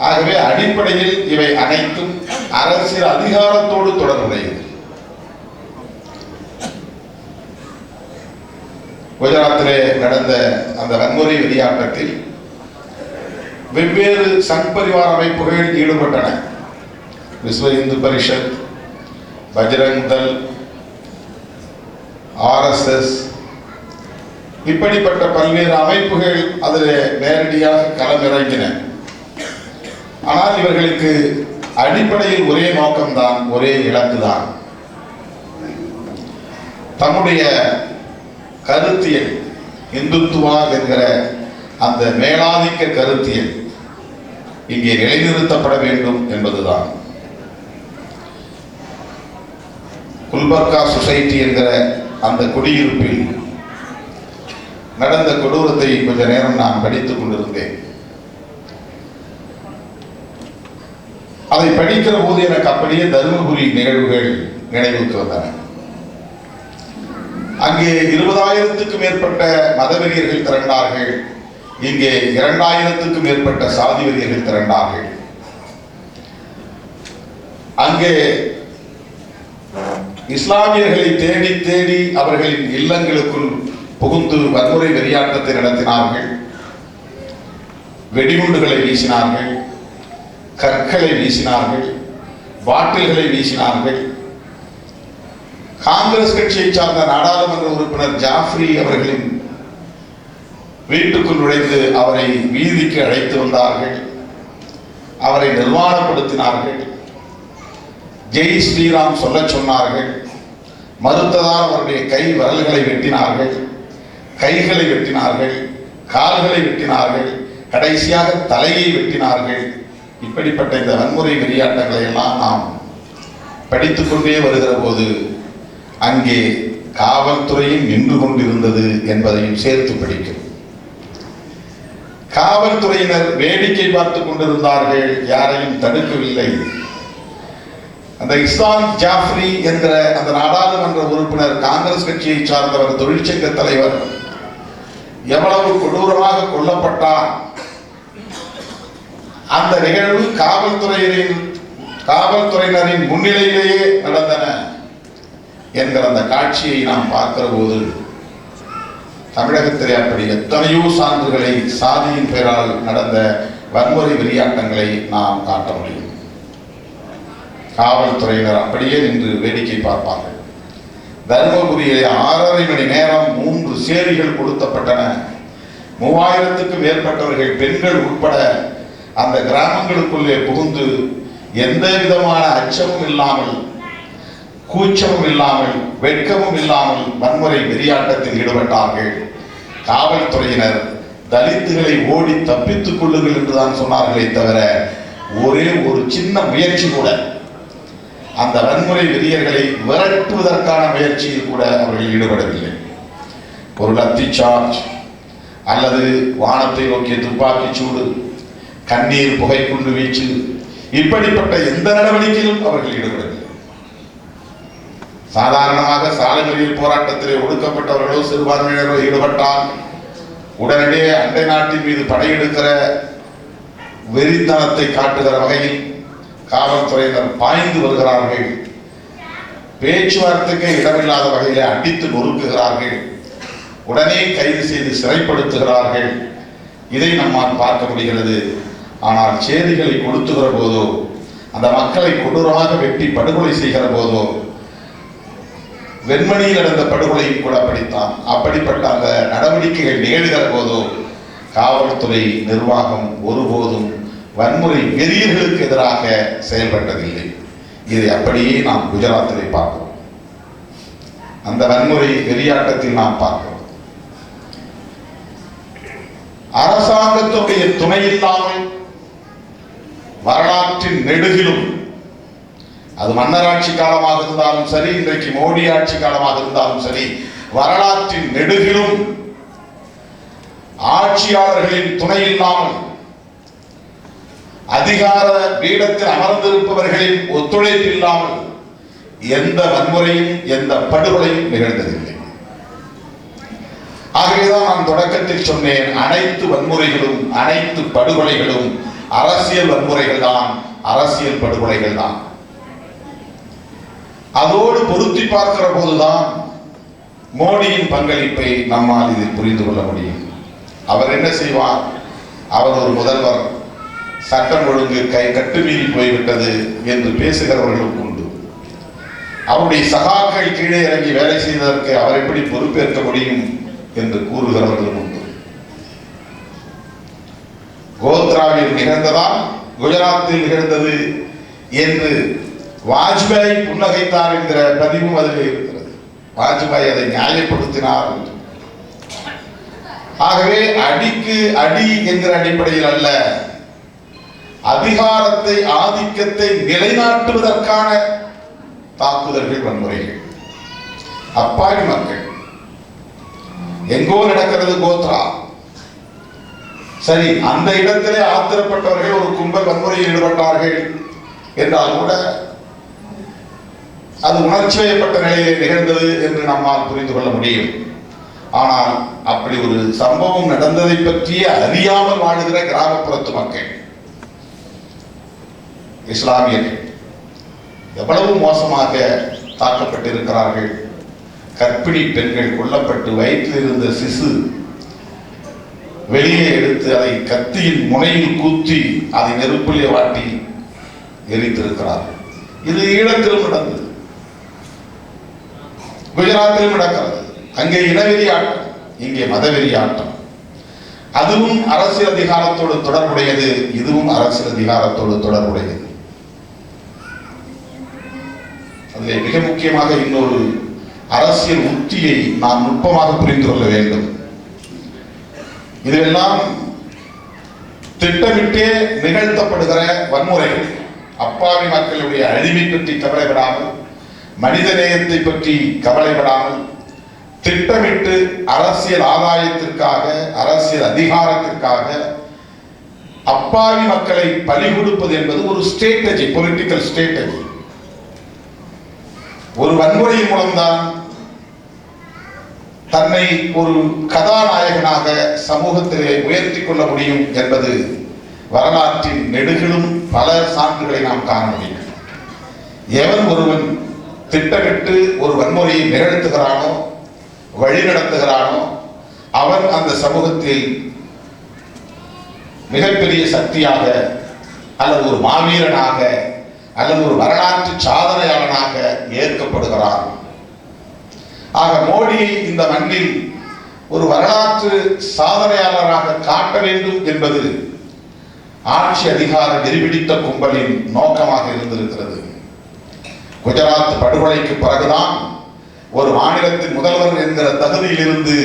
Speaker 4: ஆகவே அடிப்படையில் இவை அனைத்தும் அரசியல் அதிகாரத்தோடு தொடர்புடையது. குஜராத்திலே நடந்த அந்த வன்முறை வெளியாட்டத்தில் வெவ்வேறு சங் பரிவார அமைப்புகள் ஈடுபட்டன. விஸ்வ இந்து பரிஷத், பஜ்ரங் தள், RSS, இப்படிப்பட்ட பல்வேறு அமைப்புகள் அதில் நேரடியாக களமிறங்கின. ஆனால் இவர்களுக்கு அடிப்படையில் ஒரே நோக்கம்தான், ஒரே இலக்குதான். தன்னுடைய கருத்தியல், இந்துத்துவா என்கிற அந்த மேலாதிக்க கருத்தியல் இங்கே நிலைநிறுத்தப்பட வேண்டும் என்பதுதான். குல்பர்கா சொசைட்டி என்கிற அந்த குடியிருப்பில் நடந்த கொடூரத்தை கொஞ்ச நேரம் நான் படித்துக் கொண்டிருந்தேன். அதை படிக்கிற போது எனக்கு அப்படியே தருமபுரி நிகழ்வுகள் நினைவுக்கு வந்தன. அங்கே 20,000க்கும் மேற்பட்ட மதவெறியர்கள் திரண்டார்கள். இங்கே 2,000க்கும் மேற்பட்ட சாதி வெறியர்கள் திரண்டார்கள். அங்கே இஸ்லாமியர்களை தேடி தேடி அவர்களின் இல்லங்களுக்குள் புகுந்து வன்முறை வெறியாட்டத்தை நடத்தினார்கள். வெடிகுண்டுகளை வீசினார்கள், கற்களை வீசினார்கள், பாட்டில்களை வீசினார்கள். காங்கிரஸ் கட்சியை சார்ந்த நாடாளுமன்ற உறுப்பினர் ஜாஃப்ரி அவர்களின் வீட்டுக்குள் நுழைந்து அவரை வீதிக்கு அழைத்து வந்தார்கள். அவரை நிர்வாணப்படுத்தினார்கள். ஜெய் ஸ்ரீராம் சொல்ல சொன்னார்கள். மறுத்ததால் அவருடைய கை விரல்களை வெட்டினார்கள், கைகளை வெட்டினார்கள், கால்களை வெட்டினார்கள், கடைசியாக தலையை வெட்டினார்கள். இப்படிப்பட்ட இந்த வன்முறை வெறியாட்டங்களை எல்லாம் நாம் படித்துக் கொண்டே வருகிற போது அங்கே காவல்துறையும் நின்று கொண்டிருந்தது என்பதையும் சேர்த்து படிக்கிறோம். காவல்துறையினர் வேடிக்கை பார்த்துக் கொண்டிருந்தார்கள், யாரையும் தடுக்கவில்லை. அந்த இஸ்லாம் ஜாஃப்ரி என்கிற அந்த நாடாளுமன்ற உறுப்பினர், காங்கிரஸ் கட்சியை சார்ந்தவர், தொழிற்சங்க தலைவர், எவ்வளவு கொடூரமாக கொல்லப்பட்டார். அந்த நிகழ்வு காவல்துறையினரின் முன்னிலையிலேயே நடந்தன என்கிற அந்த காட்சியை நாம் பார்க்கிற போது தமிழகத்திலே அப்படி எத்தனையோ சான்றுகளை சாதியின் பெயரால் நடந்த வன்முறை வெறியாட்டங்களை நாம் காட்ட முடியும். காவல்துறையினர் அப்படியே நின்று வேடிக்கை பார்ப்பார்கள். தருமபுரியிலே 6.5 மணி நேரம் 3 சேரிகள் கொடுக்கப்பட்டன. 3000க்கும் மேற்பட்டவர்கள், பெண்கள் உட்பட, அந்த கிராமங்களுக்குள்ளே புகுந்து எந்த விதமான அச்சமும் இல்லாமல், கூச்சமும் இல்லாமல், வெட்கமும் இல்லாமல் வன்முறை வெறியாட்டத்தில் ஈடுபட்டார்கள். காவல்துறையினர் தலித்துகளை ஓடி தப்பித்துக் கொள்ளுங்கள் என்றுதான் சொன்னார்களே தவிர ஒரே ஒரு சின்ன முயற்சி கூட, அந்த வன்முறை வெறியர்களை விரட்டுவதற்கான முயற்சியில் கூட அவர்கள் ஈடுபடவில்லை. ஒரு லத்தி சார்ஜ் அல்லது வானத்தை நோக்கிய துப்பாக்கி சூடு, கண்ணீர் புகைக்குண்டு வீச்சு, இப்படிப்பட்ட எந்த நடவடிக்கையிலும் அவர்கள் ஈடுபடவில்லை. சாதாரணமாக சாலை மறியல் போராட்டத்திலே ஒடுக்கப்பட்டவர்களோ சிறுபான்மையினரோ ஈடுபட்டால் உடனடியே அண்டை நாட்டின் மீது படையெடுக்கிற வெறித்தனத்தை காட்டுகிற வகையில் காவல்துறையினர் பாய்ந்து வருகிறார்கள். பேச்சுவார்த்தைக்கு இடமில்லாத வகையிலே அடித்து நொறுக்குகிறார்கள். உடனே கைது செய்து சிறைப்படுத்துகிறார்கள். இதை நம்மால் பார்க்க முடிகிறது. ஆனால் சேரிகளை கொடுத்துகிற போதோ, அந்த மக்களை கொடூரமாக வெட்டி படுகொலை செய்கிற போதோ, வெண்மணியில் நடந்த படுகொலையும் கூட அப்படித்தான். அப்படிப்பட்ட அந்த நடவடிக்கைகள் நிகழ்கிற போதோ காவல்துறை நிர்வாகம் ஒருபோதும் வன்முறை வெறியர்களுக்கு எதிராக செயல்பட்டதில்லை. இதை அப்படியே நாம் குஜராத்திலே பார்க்கிறோம். அந்த வன்முறை வெறியாட்டத்தில் நாம் பார்க்கிறோம். அரசாங்கத்துடைய துணை இல்லாமல் வரலாற்றின் நெடுகிலும், அது மன்னராட்சி காலமாக இருந்தாலும் சரி, இன்றைக்கு மோடி ஆட்சி காலமாக இருந்தாலும் சரி, வரலாற்றின் நெடுகிலும் ஆட்சியாளர்களின் துணை இல்லாமல், அதிகார பீடத்தில் அமர்ந்திருப்பவர்களின் ஒத்துழைப்பு இல்லாமல் எந்த வன்முறையும் எந்த படுகொலையும் நிகழ்ந்ததில்லை. ஆகவேதான் நான் தொடக்கத்தில் சொன்னேன், அனைத்து வன்முறைகளும், அனைத்து படுகொலைகளும் அரசியல் வன்முறைகள் தான், அரசியல் படுகொலைகள் தான். அதோடு பொருத்தி பார்க்கிற போதுதான் மோடியின் பங்களிப்பை நம்மால் இதில் புரிந்து கொள்ள முடியும். அவர் என்ன செய்வார்? அவர் ஒரு முதல்வர், சட்டம் ஒழுங்கு கட்டுமீறி போய்விட்டது என்று பேசுகிறவர்களும் உண்டு. அவருடைய சகாக்கள் கீழே இறங்கி வேலை செய்ததற்கு அவர் எப்படி பொறுப்பேற்க முடியும் என்று கூறுகிறவர்களும் உண்டு. கோத்ராவில் நிகழ்ந்ததால் குஜராத்தில் நிகழ்ந்தது என்று வாஜ்பாய் புன்னகைத்தார் என்கிற பதிவும் அதில் இருக்கிறது. வாஜ்பாய் அதை நியாயப்படுத்தினார். ஆகவே அடிக்கு அடி என்கிற அடிப்படையில் அல்ல, அதிகாரத்தை, ஆதிக்கத்தை நிலைநாட்டுவதற்கான தாக்குதல்கள், வன்முறைகள். அப்பாவி மக்கள் எங்கோ நடக்கிறது கோத்ரா, சரி, அந்த இடத்திலே ஆத்திரப்பட்டவர்கள் ஒரு கும்பல் வன்முறையில் ஈடுபட்டார்கள் என்றால் கூட அது உணர்ச்சி வயப்பட்ட நிலையிலே நிகழ்ந்தது என்று நம்மால் புரிந்து கொள்ள முடியும். ஆனால் அப்படி ஒரு சம்பவம் நடந்ததை பற்றிய அறியாமல் வாழுகிற கிராமப்புறத்து மக்கள், இஸ்லாமியர்கள் எவ்வளவு மோசமாக தாக்கப்பட்டிருக்கிறார்கள். கர்ப்பிணி பெண்கள் கொல்லப்பட்டு வயிற்றில் இருந்த சிசு வெளியே எடுத்து அதை கத்தியின் முனையில் குத்தி அதை நெருப்பிலே வாட்டி எரித்திருக்கிறார்கள். இது ஈழத்திலும் நடந்தது, குஜராத்திலும் நடக்கிறது. அங்கே இனவெறி ஆட்டம், இங்கே மதவெறி ஆட்டம். அதுவும் அரசியல் அதிகாரத்தோடு தொடர்புடையது, இதுவும் அரசியல் அதிகாரத்தோடு தொடர்புடையது. அதில் மிக முக்கியமாக இன்னொரு அரசியல் உத்தியை நாம் நுட்பமாக புரிந்து கொள்ள வேண்டும். இதெல்லாம் திட்டமிட்டே நிகழ்த்தப்படுகிற வன்முறைகள். அப்பாவி மக்களுடைய அழிவை பற்றி கவலைப்படாமல், மனிதநேயத்தை பற்றி கவலைப்படாமல், திட்டமிட்டு அரசியல் ஆதாயத்திற்காக, அரசியல் அதிகாரத்திற்காக அப்பாவி மக்களை பலி கொடுப்பது என்பது ஒரு ஸ்ட்ராட்டஜி, பொலிட்டிக்கல் ஸ்ட்ராட்டஜி. ஒரு வன்முறையின் மூலம்தான் தன்னை ஒரு கதாநாயகனாக சமூகத்திலே உயர்த்தி கொள்ள முடியும் என்பது வரலாற்றின் நெடுகிலும் பல சான்றுகளை நாம் காண முடியும். எவன் ஒருவன் திட்டமிட்டு ஒரு வன்முறையை நிகழ்த்துகிறானோ, வழிநடத்துகிறானோ, அவன் அந்த சமூகத்தில் மிகப்பெரிய சக்தியாக அல்லது ஒரு மாவீரனாக அல்லது ஒரு வரலாற்று சாதனையாளனாக ஏற்கப்படுகிறான். ஆக மோடியை இந்த மண்ணில் ஒரு வரலாற்று சாதனையாளராக காட்ட வேண்டும் என்பது ஆட்சி அதிகார வெறிபிடித்த கும்பலின் நோக்கமாக இருந்திருக்கிறது. குஜராத் படுகொலைக்கு பிறகுதான் ஒரு மாநிலத்தின் முதல்வர் என்கிற தகுதியில் இருந்து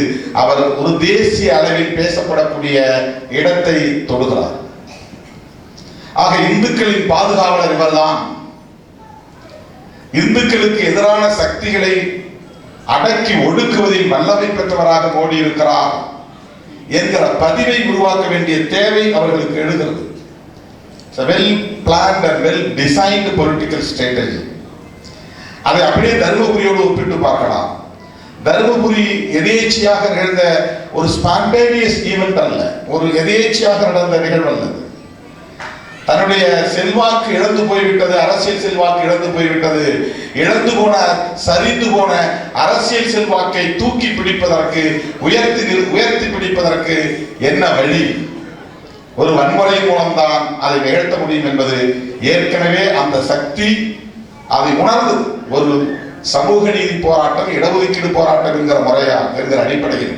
Speaker 4: அவர் ஒரு தேசிய அளவில் பேசப்படக்கூடிய இடத்தை தொடுகிறார். ஆக இந்துக்களின் பாதுகாவலர் இவர்தான். இந்துக்களுக்கு எதிரான சக்திகளை அடக்கி ஒடுக்குவதில் வல்லமை பெற்றவராக மோடி இருக்கிறார் என்கிற பதிவை உருவாக்க வேண்டிய தேவை அவர்களுக்கு எழுகிறது. Well planned and well designed political strategy. அதை அப்படியே தர்மபுரியோடு ஒப்பிட்டு பார்க்கலாம். தர்மபுரி எதேச்சியாக நிகழ்ந்த ஒரு ஸ்பான்டேனியஸ் ஈவென்ட் அல்ல, ஒரு எதேச்சியாக நடந்த நிகழ்வு அல்லது. தன்னுடைய செல்வாக்கு இழந்து போய்விட்டது, அரசியல் செல்வாக்கு இழந்து போய்விட்டது. இழந்து போன, சரிந்து போன அரசியல் செல்வாக்கை தூக்கி பிடிப்பதற்கு, உயர்த்தி பிடிப்பதற்கு என்ன வழி? ஒரு வன்முறை மூலம்தான் அதை நிகழ்த்த முடியும் என்பது ஏற்கனவே அந்த சக்தி அதை உணர்ந்து ஒரு சமூக நீதி போராட்டம், இடஒதுக்கீடு போராட்டம் என்கிற அடிப்படையில்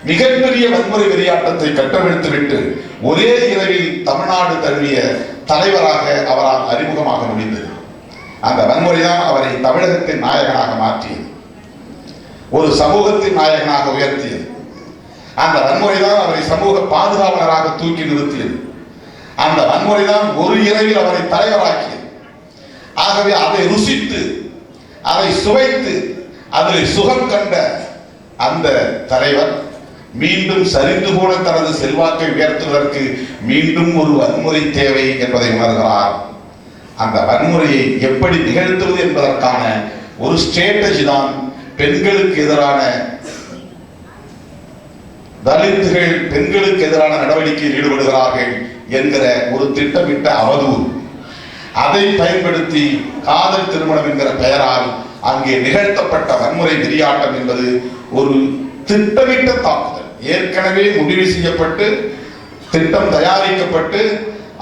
Speaker 4: மிகப்பெரிய வன்முறை வெறியாட்டத்தை கட்டவிழ்த்துவிட்டு ஒரே இரவில் தமிழ்நாடு தழுவிய தலைவராக அவரால் அறிமுகமாக முடிந்தது. அந்த வன்முறை தான் அவரை தமிழகத்தின் நாயகனாக மாற்றியது, ஒரு சமூகத்தின் நாயகனாக உயர்த்தியது. அந்த வன்முறை தான் அவரை சமூக பாதுகாவலராக தூக்கி நிறுத்தியது. அந்த வன்முறை தான் ஒரு இரவில் அவரை தலைவராக்கியது. ஆகவே அதை ருசித்து, அதை சுவைத்து, அதில் சுகம் கண்ட அந்த தலைவர் மீண்டும் சரிந்து போன தனது செல்வாக்கை உயர்த்துவதற்கு மீண்டும் ஒரு வன்முறை தேவை என்பதை உணர்கிறார். அந்த வன்முறையை எப்படி நிகழ்த்துவது என்பதற்கான ஒரு ஸ்ட்ராட்டஜி தான் பெண்களுக்கு எதிரான, தலித்துகள் பெண்களுக்கு எதிரான நடவடிக்கையில் ஈடுபடுகிறார்கள் என்கிற ஒரு திட்டமிட்ட அவதூறு. அதை பயன்படுத்தி காதல் திருமணம் என்கிற பெயரால் அங்கே நிகழ்த்தப்பட்ட வன்முறை வெறியாட்டம் என்பது ஒரு திட்டமிட்ட தாக்குதல். ஏற்கனவே முடிவு செய்யப்பட்டு, திட்டம் தயாரிக்கப்பட்டு,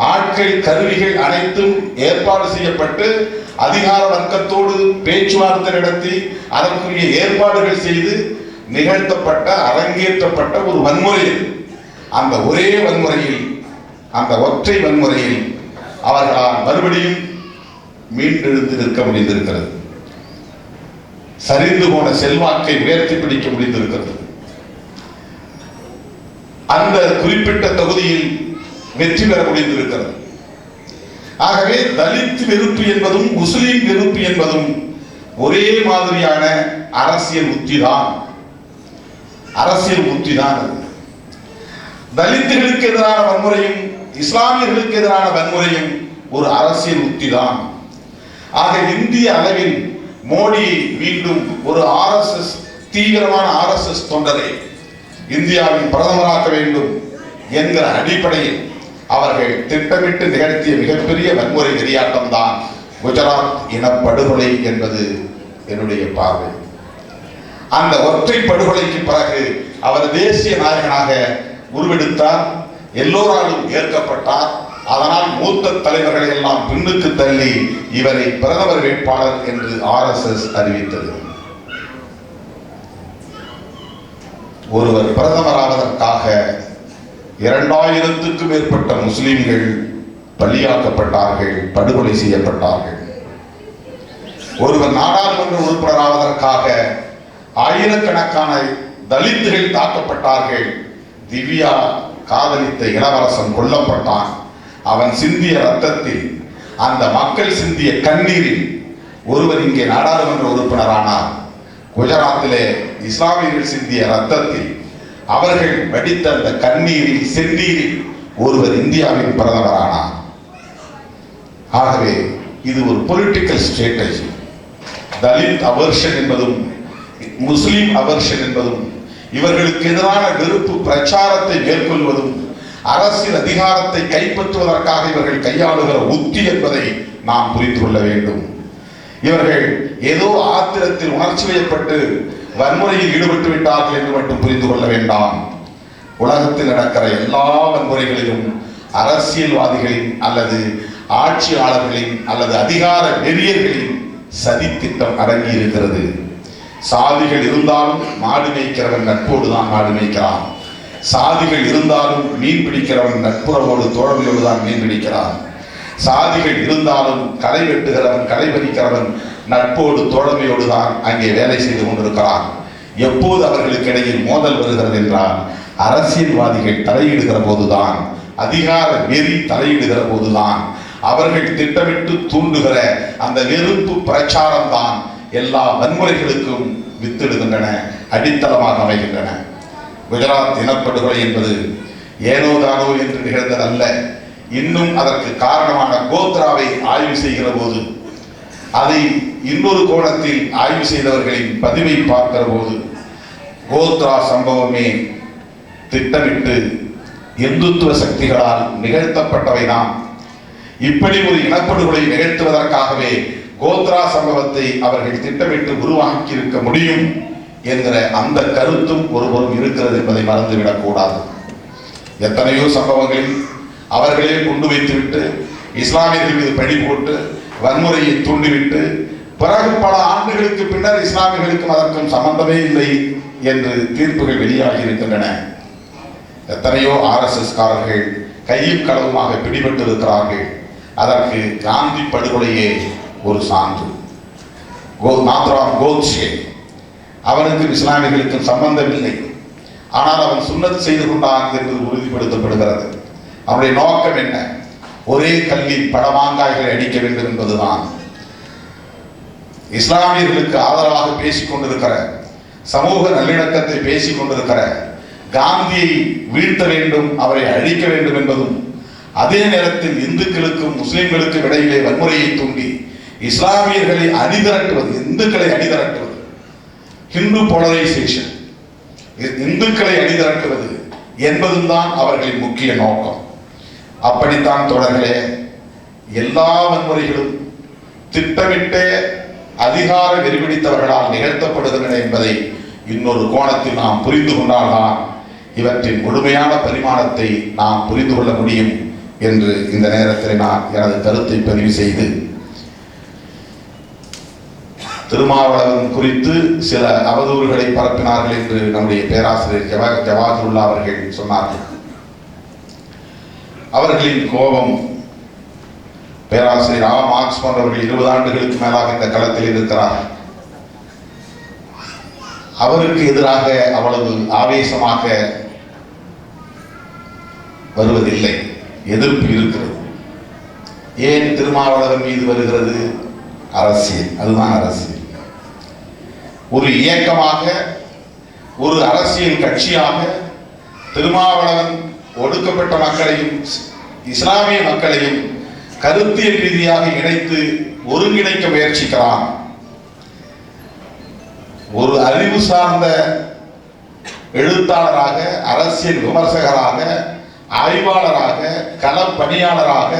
Speaker 4: ஆட்கள் கருவிகள் அனைத்தும் ஏற்பாடு செய்யப்பட்டு, அதிகார வர்க்கத்தோடு பேச்சுவார்த்தை நடத்தி அதற்குரிய ஏற்பாடுகள் செய்து நிகழ்த்தப்பட்ட, அரங்கேற்றப்பட்ட ஒரு வன்முறை. அந்த ஒரே வன்முறையில், அந்த ஒற்றை வன்முறையில் அவர்களால் மறுபடியும் மீண்டெழுந்து நிற்க முடிந்திருக்கிறது. சரிந்து போன செல்வாக்கை உயர்த்தி பிடிக்க முடிந்திருக்கிறது. அந்த குறிப்பிட்ட தொகுதியில் வெற்றி பெற முடிந்திருக்கிறது. ஆகவே தலித் வெறுப்பு என்பதும் முஸ்லிம் வெறுப்பு என்பதும் ஒரே மாதிரியான அரசியல் உத்திதான். அரசியல் உத்திதான் அது. தலித்துகளுக்கு எதிரான வன்முறையும் இஸ்லாமியர்களுக்கு எதிரான வன்முறையும் ஒரு அரசியல் உத்திதான். ஆக இந்திய அளவில் மோடியை மீண்டும் ஒரு ஆர்எஸ்எஸ், தீவிரமான ஆர்எஸ்எஸ் தொண்டரை இந்தியாவின் பிரதமராக்க வேண்டும் என்கிற அடிப்படையில் அவர்கள் திட்டமிட்டு நிகழ்த்திய மிகப்பெரிய வன்முறை வெறியாட்டம் தான் குஜராத் இனப்படுகொலை என்பது என்னுடைய பார்வை. அந்த ஒற்றை படுகொலைக்கு பிறகு அவர் தேசிய நாயகனாக உருவெடுத்தார், எல்லோராலும் ஏற்கப்பட்டார். அதனால் மூத்த தலைவர்களை எல்லாம் பின்னுக்கு தள்ளி இவரை பிரதமர் வேட்பாளர் என்று ஆர்எஸ்எஸ் அறிவித்தது. ஒருவர் பிரதமராவதற்காக 2000க்கும் மேற்பட்ட முஸ்லிம்கள் பலியாக்கப்பட்டார்கள், படுகொலை செய்யப்பட்டார்கள். ஒருவர் நாடாளுமன்ற உறுப்பினராவதற்காக ஆயிரக்கணக்கான தலித்துகள் தாக்கப்பட்டார்கள். திவ்யா காதலித்த இளவரசன் கொல்லப்பட்டான். அவன் சிந்திய ரத்தத்தில், அந்த மக்கள் சிந்திய கண்ணீரில் ஒருவர் இங்கே நாடாளுமன்ற உறுப்பினரானார். குஜராத்திலே இஸ்லாமியர்கள் சிந்திய ரத்தத்தில், அவர்கள் வடித்த அந்த கண்ணீரில் செந்நீரில் ஒருவர் இந்தியாவின் பிரதமரானார். ஆகவே இது ஒரு பொலிட்டிக்கல் ஸ்ட்ராட்டஜி. தலித் அவர்ஷன் என்பதும் முஸ்லிம் அவர்ஷன் என்பதும் இவர்களுக்கு எதிரான வெறுப்பு பிரச்சாரத்தை மேற்கொள்வதும் அரசியல் அதிகாரத்தை கைப்பற்றுவதற்காக இவர்கள் கையாளுகிற உத்தி என்பதை நாம் புரிந்து கொள்ள வேண்டும். இவர்கள் ஏதோ ஆத்திரத்தில் உணர்ச்சி வயப்பட்டு வன்முறையில் ஈடுபட்டு விட்டார்கள் என்று மட்டும் புரிந்து கொள்ள வேண்டாம். உலகத்தில் நடக்கிற எல்லா வன்முறைகளிலும் அரசியல்வாதிகளின் அல்லது ஆட்சியாளர்களின் அல்லது அதிகார வெறியர்களின் சதித்திட்டம் அடங்கி இருக்கிறது. சாதிகள் இருந்தாலும் மாடு மேய்க்கிறவன் நட்போடு தான் மாடு மேய்க்கிறான். சாதிகள் இருந்தாலும் மீன் பிடிக்கிறவன் நட்புறவோடு தோழமையோடு தான் மீன் பிடிக்கிறான். சாதிகள் இருந்தாலும் களை வெட்டுகிறவன் களை பறிக்கிறவன் நட்போடு தோழமையோடு தான் அங்கே வேலை செய்து கொண்டிருக்கிறான். எப்போது அவர்களுக்கு இடையில் மோதல் வருகிறது என்றால் அரசியல்வாதிகள் தலையிடுகிற போதுதான், அதிகார வெறி தலையிடுகிற போதுதான், அவர்கள் திட்டமிட்டு தூண்டுகிற அந்த வெறுப்பு பிரச்சாரம் தான் எல்லா வன்முறைகளுக்கும் வித்திடுகின்றன, அடித்தளமாக அமைகின்றன. குஜராத் இனப்படுகொலை என்பது ஏனோதானோ என்று நிகழ்ந்ததல்ல. இன்னும் அதற்கு காரணமான கோத்ராவை ஆய்வு செய்கிற போது, அதை இன்னொரு கோணத்தில் ஆய்வு செய்தவர்களின் பதிவை பார்க்கிற போது, கோத்ரா சம்பவமே திட்டமிட்டு இந்துத்துவ சக்திகளால் நிகழ்த்தப்பட்டவைதான். இப்படி ஒரு இனப்படுகொலை நிகழ்த்துவதற்காகவே கோத்ரா சம்பவத்தை அவர்கள் திட்டமிட்டு உருவாக்கி இருக்க முடியும் என்கிற அந்த கருத்தும் ஒருபுறம் இருக்கிறது என்பதை மறந்துவிடக் கூடாது. எத்தனையோ சம்பவங்களில் அவர்களே கொண்டு வைத்துவிட்டு இஸ்லாமியர்கள் மீது பழி போட்டு வன்முறையை தூண்டிவிட்டு பிறகு பல ஆண்டுகளுக்கு பின்னர் இஸ்லாமியர்களுக்கும் அதற்கும் சம்பந்தமே இல்லை என்று தீர்ப்புகள் வெளியாகி இருக்கின்றன. எத்தனையோ RSS காரர்கள் கையும் களவுமாக பிடிபட்டு இருக்கிறார்கள். அதற்கு காந்தி படுகொலையே ஒரு சான்று. நாத்ராம் கோட்சே, அவனுக்கு இஸ்லாமியர்களுக்கும் சம்பந்தம் இல்லை, ஆனால் அவன் சுன்னத் செய்து கொண்டான் என்பது உறுதிப்படுத்தப்படுகிறது. அவனுடைய நோக்கம் என்ன? ஒரே கல்லில் பல மாங்காய்களை அடிக்க வேண்டும் என்பதுதான். இஸ்லாமியர்களுக்கு ஆதரவாக பேசிக் கொண்டிருக்கிற, சமூக நல்லிணக்கத்தை பேசிக் கொண்டிருக்கிற காந்தியை வீழ்த்த வேண்டும், அவரை அழிக்க வேண்டும் என்பதும், அதே நேரத்தில் இந்துக்களுக்கும் முஸ்லிம்களுக்கும் இடையிலே வன்முறையை தூண்டி இஸ்லாமியர்களை அணிதிரட்டுவது, இந்துக்களை அணிதிரட்டுவது, ஹிந்து போலரைசேஷன், இந்துக்களை அணிதிரட்டுவது என்பதும் தான் அவர்களின் முக்கிய நோக்கம். அப்படித்தான் தொடர்களே, எல்லா வன்முறைகளும் திட்டமிட்டே அதிகார வெறிபிடித்தவர்களால் நிகழ்த்தப்படுகின்றன என்பதை இன்னொரு கோணத்தில் நாம் புரிந்து கொண்டால்தான் இவற்றின் முழுமையான பரிமாணத்தை நாம் புரிந்து கொள்ள முடியும் என்று இந்த நேரத்தில் நான் எனது கருத்தை பதிவு செய்து, திருமாவளவன் குறித்து சில அவதூறுகளை பரப்பினார்கள் என்று நம்முடைய பேராசிரியர் ஜவாஹிருல்லா அவர்கள் சொன்னார்கள். அவர்களின் கோபம், பேராசிரியர் மார்க்ஸ் போன்றவர்கள் 20 ஆண்டுகளுக்கு மேலாக இந்த களத்தில் இருக்கிறார். அவருக்கு எதிராக அவ்வளவு ஆவேசமாக வருவதில்லை, எதிர்ப்பு இருக்கிறது. ஏன் திருமாவளவன் மீது வருகிறது? அரசியல், அதுதான் அரசியல். ஒரு இயக்கமாக, ஒரு அரசியல் கட்சியாக திருமாவளவன் ஒடுக்கப்பட்ட மக்களையும் இஸ்லாமிய மக்களையும் கருத்தியல் ரீதியாக இணைத்து ஒருங்கிணைக்க முயற்சிக்கிறான். ஒரு அறிவு சார்ந்த எழுத்தாளராக, அரசியல் விமர்சகராக, ஆய்வாளராக, களப்பணியாளராக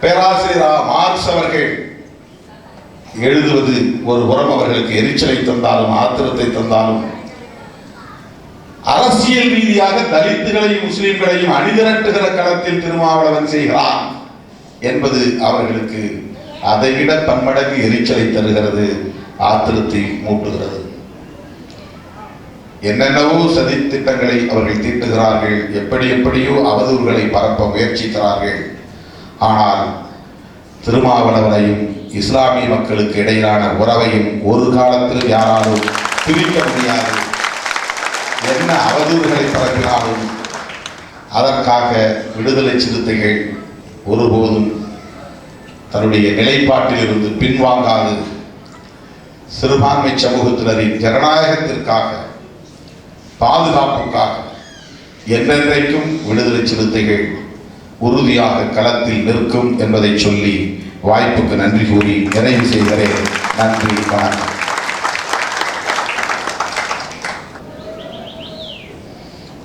Speaker 4: பேராசிரியர் மார்க்ஸ் அவர்கள் எழுதுவது ஒரு புறம் அவர்களுக்கு எரிச்சலை தந்தாலும் ஆத்திரத்தை தந்தாலும், அரசியல் ரீதியாக தலித்துகளையும் முஸ்லிம்களையும் அணிதிரட்டுகிற களத்தில் திருமாவளவன் செய்கிறான் என்பது அவர்களுக்கு அதைவிட பன்மடங்கு எரிச்சலை தருகிறது, ஆத்திரத்தை மூட்டுகிறது. என்னென்னவோ சதி திட்டங்களை அவர்கள் தீட்டுகிறார்கள், எப்படியோ அவதூறுகளை பரப்ப முயற்சிக்கிறார்கள். ஆனால் திருமாவளவனையும் இஸ்லாமிய மக்களுக்கு இடையிலான உறவையும் ஒரு காலத்தில் யாராலும் பிரிக்க முடியாது. என்ன அவதூறுகளை பரப்பினாலும் அதற்காக விடுதலை சிறுத்தைகள் ஒருபோதும் தன்னுடைய நிலைப்பாட்டில் இருந்து பின்வாங்காது. சிறுபான்மை சமூகத்தினரின் ஜனநாயகத்திற்காக, பாதுகாப்புக்காக என்றென்றைக்கும் விடுதலை சிறுத்தைகள் உறுதியாக களத்தில் நிற்கும் என்பதை சொல்லி வாய்ப்புக்கு நன்றி கூறி நிறைவு செய்கிறேன். நன்றி, வணக்கம்.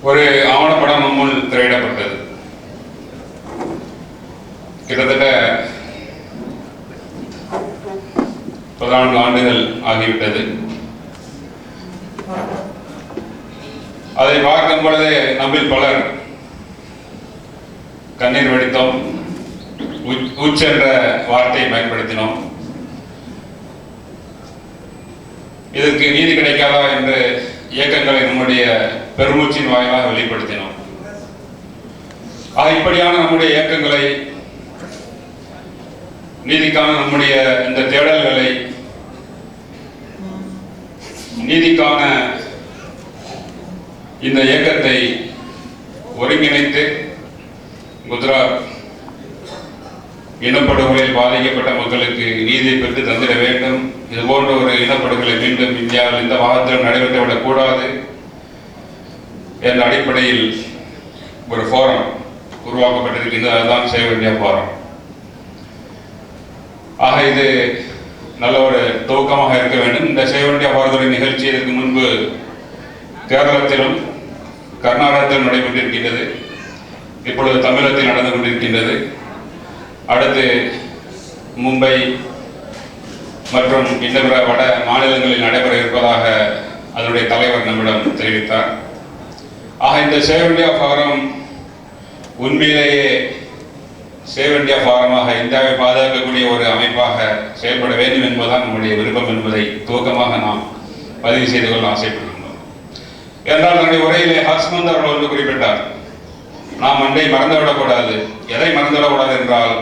Speaker 5: ஒரு ஆவணப்படம் முன் திரையிடப்பட்டது. கிட்டத்தட்ட 14 ஆண்டுகள் ஆகிவிட்டது. அதை பார்க்கும் பொழுதே நம்மில் பலர் கண்ணீர் வடித்தோம், உச்ச என்ற வார்த்தையை பயன்படுத்தினோம். இதற்கு நீதி கிடைக்காதா என்று இயக்கங்களை நம்முடைய பெருமூச்சின் வாயிலாக வெளிப்படுத்தினோம். இப்படியான நம்முடைய இயக்கங்களை, நீதிக்கான நம்முடைய இந்த தேடல்களை, நீதிக்கான இந்த இயக்கத்தை ஒருங்கிணைத்து குஜராத் இனப்படுகொலையில் பாதிக்கப்பட்ட மக்களுக்கு நீதியை பெற்று தந்திட வேண்டும். இது போன்ற ஒரு இனப்படுகொலை மீண்டும் இந்தியாவில் இந்த மாதத்திலும் நடைபெற்றுவிடக் கூடாது என்ற அடிப்படையில் ஒரு ஃபோரம் உருவாக்கப்பட்டிருக்கின்றது. அதுதான் சேவ் இந்தியா ஃபோரம். இது நல்ல ஒரு துவக்கமாக இருக்க வேண்டும். இந்த சேவ் இந்தியா ஃபோரத்துடைய நிகழ்ச்சி இதற்கு முன்பு கேரளத்திலும் கர்நாடகத்திலும் நடைபெற்றிருக்கின்றது. இப்பொழுது தமிழகத்தில் நடந்து கொண்டிருக்கின்றது. அடுத்து மும்பை மற்றும் இன்னும் வட மாநிலங்களில் நடைபெற இருப்பதாக அதனுடைய தலைவர் நம்மிடம் தெரிவித்தார். இந்த சேவ் இந்தியா ஃபாரம் உண்மையிலேயே சேவ் இந்தியா ஃபாரமாக இந்தியாவை பாதுகாக்கக்கூடிய ஒரு அமைப்பாக செயல்பட வேண்டும் என்பதுதான் நம்முடைய விருப்பம் என்பதை துவக்கமாக நாம் பதிவு செய்து கொள்ள ஆசைப்படுகின்றோம். என்றால் தன்னுடைய உரையிலே ஹர்ஷ்மந்த் அவர்கள் வந்து குறிப்பிட்டார், நாம் அன்றை மறந்துவிடக்கூடாது. எதை மறந்துவிடக்கூடாது என்றால்,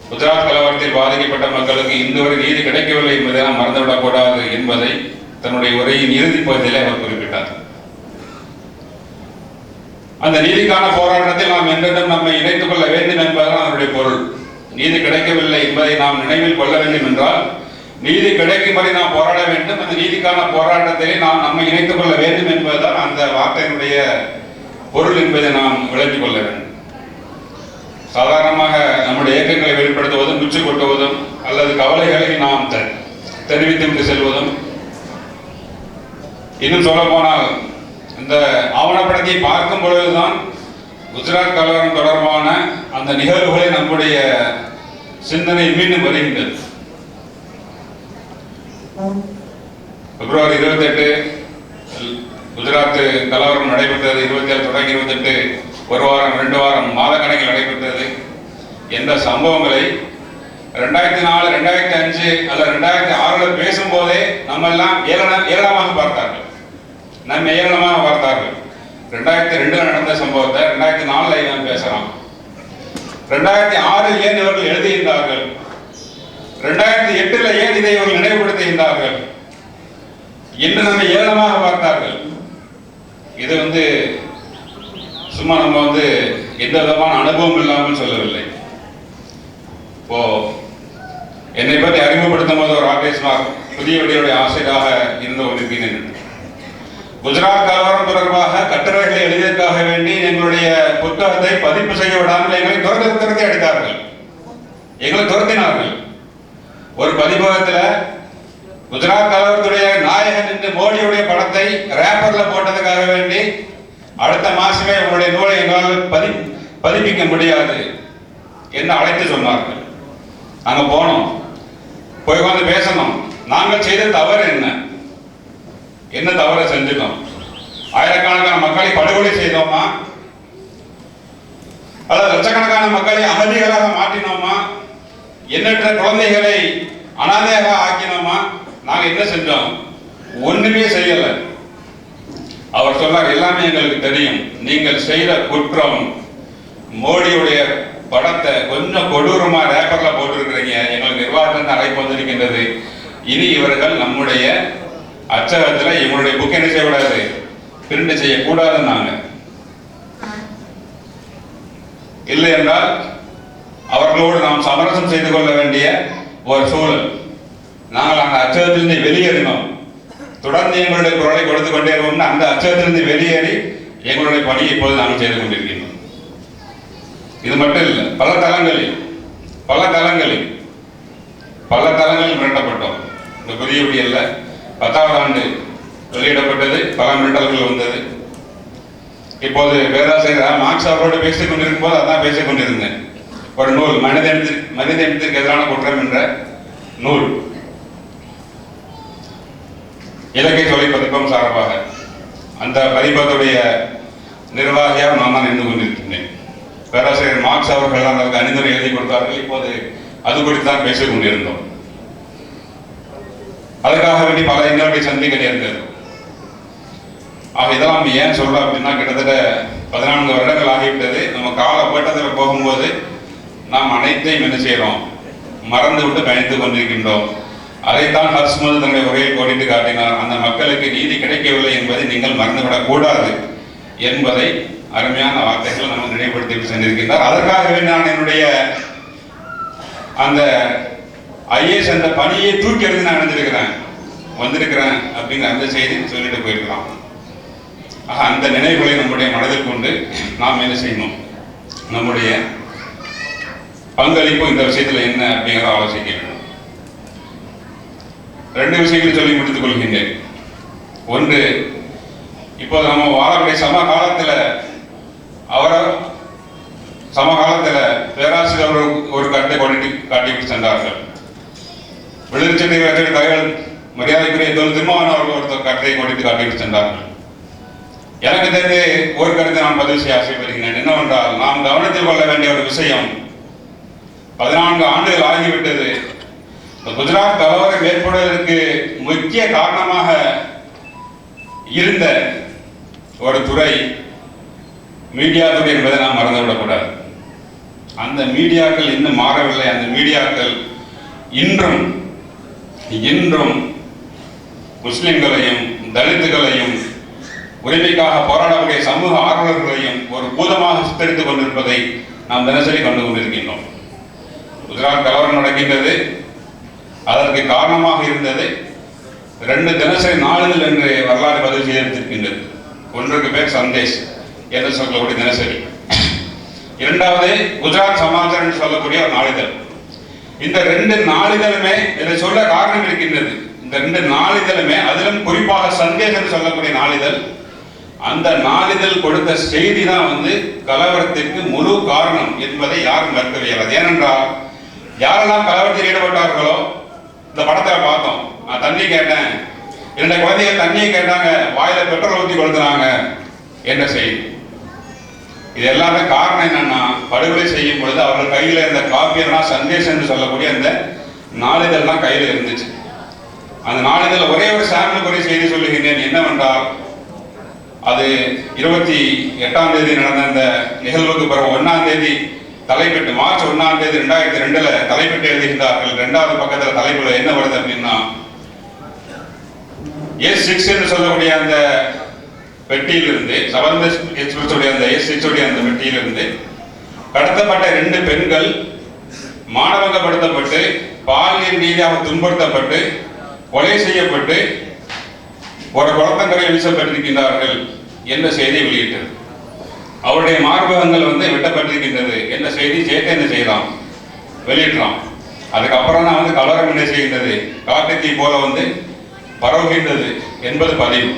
Speaker 5: குஜராத் கலவரத்தில் பாதிக்கப்பட்ட மக்களுக்கு இன்று வரை நீதி கிடைக்கவில்லை என்பதை நாம் மறந்துவிடக்கூடாது என்பதை தன்னுடைய உரையின் இறுதி பகுதியிலே அவர் குறிப்பிட்டார். அந்த நீதிக்கான போராட்டத்தில் நாம் என்றும் நம்மை இணைத்துக் கொள்ள வேண்டும் என்பதுதான் அதனுடைய பொருள். நீதி கிடைக்கவில்லை என்பதை நாம் நினைவில் கொள்ள வேண்டும் என்றால், நீதி கிடைக்கும் வரை நாம் போராட வேண்டும். அந்த நீதிக்கான போராட்டத்திலே நாம் நம்மை இணைத்துக் கொள்ள வேண்டும் என்பதுதான் அந்த வார்த்தையினுடைய பொருள் என்பதை நாம் விளங்கிக் கொள்ள வேண்டும். சாதாரணமாக நம்முடைய இயக்கங்களை வெளிப்படுத்துவதும், முச்சு கொட்டுவதும் அல்லது கவலைகளை நாம் தெரிவித்து செல்வதும், இன்னும் சொல்ல போனால் இந்த ஆவணப்படத்தை பார்க்கும் பொழுதுதான் குஜராத் கலவரம் தொடர்பான அந்த நிகழ்வுகளை நம்முடைய சிந்தனை மீண்டும் வருகின்றது. பிப்ரவரி 28 குஜராத் கலவரம் நடைபெற்றது. 27 தொடங்கி 28 ஒரு வாரம் 2 வாரம் மாத கணக்கில் நடைபெற்றது. என்ற சம்பவங்களை 2004, 2005 அல்ல 2006 பேசும்போதே நம்ம எல்லாம் ஏளனமாக பார்த்தார்கள், நம்ம ஏளனமாக பார்த்தார்கள். 2002 நடந்த சம்பவத்தை 2004 நாம் பேசலாம். 2006 ஏன் இவர்கள் எழுதுகின்றார்கள், 2008 ஏன் இதை இவர்கள் நினைவுபடுத்துகின்றார்கள் என்று நம்மை ஏளனமாக பார்த்தார்கள். இது சும்மா நம்ம எந்த விதமான அனுபவம் இல்லாமல் சொல்லவில்லை. இப்போ என்னை பற்றி அறிமுகப்படுத்தும் போது ஒரு ஆர்டிஸ்ட் புதிய வழியுடைய ஆசிரியராக இருந்து கொண்டிருக்கிறேன். குஜராத் கலவரம் தொடர்பாக கட்டுரைகளை எழுதியதற்காக வேண்டி எங்களுடைய புத்தகத்தை பதிப்பு செய்ய விடாமல் எங்களை துரத்தி அடித்தார்கள், எங்களை துரத்தினார்கள். ஒரு பதிப்பகத்தில் குஜராத் கலவரத்துடைய நாயகன் என்று மோடியுடைய படத்தை ரேப்பர்ல போட்டதுக்காக வேண்டி அடுத்த மாசமே உங்களுடைய நூலை எங்களால் பதிப்பிக்க முடியாது என்று அழைத்து சொன்னார்கள். நாங்க போனோம், போய் வந்து பேசணும். நாங்கள் செய்த தவறு என்ன தவறை செஞ்சிட்டோம்? ஆயிரக்கணக்கான மக்களை படுகொலை செய்தோமா, அல்லது லட்சக்கணக்கான மக்களை அகதிகளாக மாற்றினோமா, எண்ணற்ற குழந்தைகளை அனாதையாக ஆக்கினோமா? நாங்க என்ன செஞ்சோம்? ஒண்ணுமே செய்யல. அவர் சொன்னார், எல்லாமே எங்களுக்கு தெரியும், நீங்கள் செய்த குற்றம் மோடியுடைய படத்தை கொஞ்சம் கொடூரமா ரேப்பர்ல போட்டிருக்கிறீங்க, எங்களுக்கு நிர்வாகத்திலிருந்து அழைப்பு வந்திருக்கின்றது, இனி இவர்கள் நம்முடைய அச்சகத்தில் இவங்களுடைய புக் என்ன செய்யக்கூடாது, பிரிண்ட் செய்யக்கூடாதுன்னாங்க. இல்லை என்றால் அவர்களோடு நாம் சமரசம் செய்து கொள்ள வேண்டிய ஒரு சூழல். நாங்கள் அந்த அச்சகத்திலிருந்து வெளியேறினோம், தொடர்ந்து எங்களுடைய குரலை கொடுத்து கொண்டே இருக்கோம்னு அந்த அச்சகத்திலிருந்து வெளியேறி எங்களுடைய பணியை இப்போது நாங்கள் செய்து கொண்டிருக்கின்றோம். இது மட்டும் இல்லை, பல தளங்களில் மிரட்டப்பட்டோம். இந்த புதிய விடியல்ல 10வது ஆண்டு வெளியிடப்பட்டது, பல மிரட்டல்கள் வந்தது. இப்போது பேராசிரியர் மார்க்ஸ் அவரோடு பேசிக் கொண்டிருக்கும் போது அதான் பேசிக் கொண்டிருந்தேன். ஒரு நூல், மனித இனத்திற்கு எதிரான குற்றம் என்ற நூல், இலக்கை சொல்லி பதிப்பம் சார்பாக அந்த பதிப்பத்துடைய நிர்வாகியாக நான் தான் நின்று கொண்டிருக்கின்றேன். பேராசிரியர் மார்க்ஸ் அவர்கள் அதற்கு அணிந்துரை எழுதி கொடுத்தார்கள். இப்போது அது குறித்து தான் பேசிக் கொண்டிருந்தோம். அதற்காக வேண்டி பல இன்னொரு சந்திக்க நேர்ந்தது. ஆக இதெல்லாம் ஏன் சொல்றோம் அப்படின்னா, கிட்டத்தட்ட 14 வருடங்கள் ஆகிவிட்டது. நம்ம கால ஓட்டத்தில் போகும்போது நாம் அனைத்தையும் என்ன செய்யறோம், மறந்து விட்டு பயணித்துக் கொண்டிருக்கின்றோம். அதைத்தான் ஹர்ஷ்மது தன்னுடைய உரையில் கோடிட்டு காட்டினார். அந்த மக்களுக்கு நீதி கிடைக்கவில்லை என்பதை நீங்கள் மறந்துவிடக் கூடாது என்பதை அருமையான வார்த்தைகள் நம்ம நினைவுபடுத்தி சென்றிருக்கின்றார். அதற்காகவே நான் என்னுடைய அந்த ஐஏஎஸ் அந்த பணியை தூக்கி எடுத்து நான் வந்திருக்கிறேன் அப்படிங்கிற அந்த செய்தி சொல்லிட்டு போயிருக்கலாம். ஆக அந்த நினைவுகளை நம்முடைய மனதில் கொண்டு நாம் என்ன செய்யணும், நம்முடைய பங்களிப்பு இந்த விஷயத்தில் என்ன அப்படிங்கிறத ஆலோசிக்க வேண்டும். 2 விஷயங்களை சொல்லி முடித்துக் கொள்கின்றேன். ஒன்று, இப்போது நம்ம வாழக்கூடிய சமகாலத்தில் பேராசிரியர் ஒரு கருத்தை காட்டிவிட்டு சென்றார்கள். விழுச்சென்னை தலைவர் மரியாதைக்குரிய திருமாவன் அவர்கள் ஒரு கருத்தை கொடித்து காட்டிவிட்டு சென்றார்கள். எனக்கு தெரிந்து ஒரு கருத்தை நான் பதிவு செய்ய ஆசைப்படுகிறேன். என்னவென்றால், நாம் கவனத்தில் கொள்ள வேண்டிய ஒரு விஷயம், 14 ஆண்டுகள் ஆகிவிட்டது. குஜராத் கலவரம் ஏற்படுவதற்கு முக்கிய காரணமாக இருந்த ஒரு துறை மீடியா துறை என்பதை நாம் மறந்துவிடக்கூடாது. அந்த மீடியாக்கள் இன்னும் மாறவில்லை. அந்த மீடியாக்கள் இன்றும் முஸ்லிம்களையும் தலித்துகளையும் உரிமைக்காக போராடக்கூடிய சமூக ஆர்வலர்களையும் ஒரு பூதமாக சித்தரித்துக் கொண்டிருப்பதை நாம் தினசரி கண்டு கொண்டிருக்கின்றோம். குஜராத் கலவரம் நடக்கின்றது. அதற்கு காரணமாக இருந்தது 2 தினசரி நாளிதழ் என்று வரலாறு பதிவு செய்திருக்கின்றது. ஒன்றுக்கு பேர் சந்தேஷ் என்று சொல்லக்கூடிய தினசரி, இரண்டாவது குஜராத் சமாச்சாரம் என்று சொல்லக்கூடிய ஒரு நாளிதழ். இந்த 2 நாளிதழுமே இதை சொல்ல காரணம் இருக்கின்றது. இந்த 2 நாளிதழுமே, அதிலும் குறிப்பாக சந்தேஷ் என்று சொல்லக்கூடிய நாளிதழ், அந்த நாளிதழ் கொடுத்த செய்தி தான் கலவரத்திற்கு முழு காரணம் என்பதை யாரும் மறுக்க இயலாது. ஏனென்றால், யாரெல்லாம் கலவரத்தில் ஈடுபட்டார்களோ, இந்த படத்தில் பார்த்தோம், நான் தண்ணி கேட்டேன், 2 குழந்தைகள் தண்ணியை கேட்டாங்க, வாயில பெட்ரோல் ஊற்றி கொடுத்தாங்க என்ற செய்தி. இது எல்லாமே காரணம் என்னன்னா, படுகொலை செய்யும் பொழுது அவர்கள் கையில் இருந்த காப்பியெல்லாம் சந்தேஷ் என்று சொல்லக்கூடிய அந்த நாளிதழ்லாம் கையில் இருந்துச்சு. அந்த நாளிதழ் ஒரே ஒரு சாம்பிள் குறை செய்தி சொல்லுகின்றேன். என்னவென்றால், அது 28ஆம் தேதி நடந்த அந்த நிகழ்வுக்கு பிறகு 1ஆம் தேதி தலைப்பெட்டு, மார்ச் 1ஆம் தேதி 2002 தலைப்பெட்டு எழுதுகின்றார்கள். 2வது பக்கத்தில் தலைப்புல என்ன வருது அப்படின்னா, S6 என்று சொல்லக்கூடிய அந்த பெட்டியிலிருந்து, சபர்ம எக்ஸ்பிரஸ் உடைய அந்த S6 உடைய அந்த பெட்டியிலிருந்து கடத்தப்பட்ட 2 பெண்கள் மானபங்கப்படுத்தப்பட்டு, பாலியல் ரீதியாக துன்புறுத்தப்பட்டு, கொலை செய்யப்பட்டு ஒரு குளத்தங்கரையில் வீசப்பட்டிருக்கின்றார்கள் என்ற செய்தி வெளியிட்டது. அவருடைய மார்பகங்கள் வெட்டப்பட்டிருக்கின்றது என்ற செய்தி சேர்த்து என்ன செய்யலாம், வெளியிடலாம். அதுக்கப்புறம் தான் கலவரம் என்ன செய்கின்றது, காட்டுத்தீ போல பரவுகின்றது என்பது பதிவு.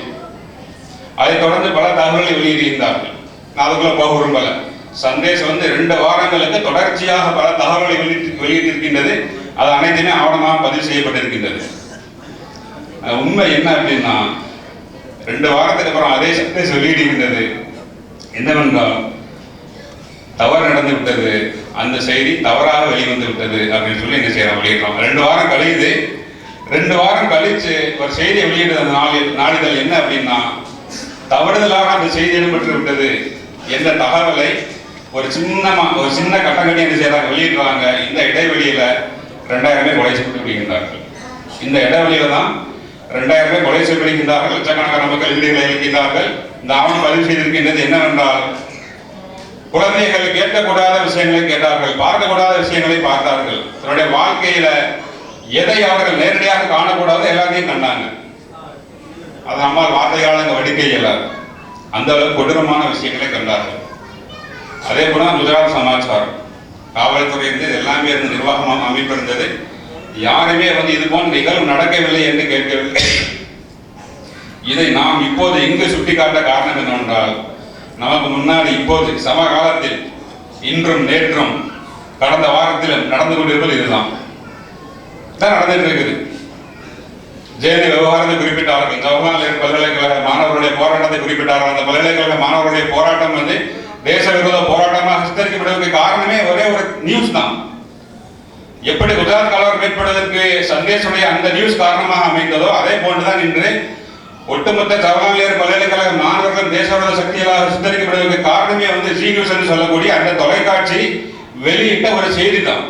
Speaker 5: அதைத் தொடர்ந்து பல தகவல்களை வெளியிடுகின்றார்கள். நான் அதுக்குள்ள போக விரும்பல. சந்தேஷ் 2 வாரங்களுக்கு தொடர்ச்சியாக பல தகவல்களை வெளியிட்டிருக்கின்றது. அது அனைத்துமே ஆவணமாக பதிவு செய்யப்பட்டிருக்கின்றது. உண்மை என்ன அப்படின்னா, 2 வாரத்துக்கு அப்புறம் அதே சந்தேஷ் வெளியிடுகின்றது என்னவென்றால், தவறு நடந்து விட்டது, அந்த செய்தி தவறாக வெளிவந்து விட்டது அப்படின்னு சொல்லி என்ன செய்யறோம், வெளியிடலாம். 2 வாரம் கழியுது. 2 வாரம் கழிச்சு ஒரு செய்தியை வெளியிடுற அந்த நாளிதழ் என்ன அப்படின்னா, தவறுதலாக அந்த செய்தி இடம்பெற்று விட்டது என்ற தகவலை ஒரு சின்ன கட்டங்கட்டி என்ன செய்யறாங்க, வெளியிடுறாங்க. இந்த இடைவெளியில 2000 பேர் கொலை செய்யப்படுகின்றார்கள். இந்த இடைவெளியில தான் 2000 பேர் கொலை செய்யப்படுகின்றார்கள். லட்சக்கணக்கான மக்கள் வீடுகளை இழக்கின்றார்கள். இந்த ஆவணம் பதிவு செய்திருக்கின்றது என்னவென்றால், குழந்தைகள் கேட்கக்கூடாத விஷயங்களை கேட்டார்கள், பார்க்கக்கூடாத விஷயங்களை பார்த்தார்கள். தன்னுடைய வாழ்க்கையில எதை அவர்கள் நேரடியாக காணக்கூடாது எல்லாத்தையும் கண்டாங்க. அது நம்மால் வார்த்தையால் அங்கே வடிக்க இயலாது. அந்த அளவுக்கு கொடூரமான விஷயங்களை கண்டார்கள். அதே போல குஜராத் சமாச்சாரம் காவல்துறை இருந்தது, எல்லாமே இருந்த நிர்வாகம் அமைப்பு இருந்தது. யாருமே இது போன்ற நிகழ்வு நடக்கவில்லை என்று கேட்கவில்லை. இதை நாம் இப்போது இங்கு சுட்டிக்காட்ட காரணம் என்னவென்றால், நமக்கு முன்னாடி இப்போது சமகாலத்தில் இன்றும் நேற்றும் கடந்த வாரத்திலும் நடந்து கொண்டிருப்பது இதுதான் நடந்துட்டு இருக்குது. ஜெயந்தி விவகாரத்தை குறிப்பிட்டார்கள், ஜவஹர்லால் நேரு பல்கலைக்கழக மாணவர்களுடைய போராட்டத்தை குறிப்பிட்டார்கள். அந்த பல்கலைக்கழக மாணவர்களுடைய போராட்டம் தேச விரோத போராட்டமாக சித்தரிக்கப்படுவதற்கு காரணமே ஒரே ஒரு நியூஸ் தான். எப்படி குஜராத் கலவரம் ஏற்படுவதற்கு சந்தேஷுடைய அந்த நியூஸ் காரணமாக அமைந்ததோ அதே போன்றுதான் இன்று ஒட்டுமொத்த ஜவஹர்லால் நேரு பல்கலைக்கழக மாணவர்கள் தேச விரோத சக்திகளாக சித்தரிக்கப்படுவதற்கு காரணமே ஜி நியூஸ் என்று சொல்லக்கூடிய அந்த தொலைக்காட்சி வெளியிட்ட ஒரு செய்தி தான்.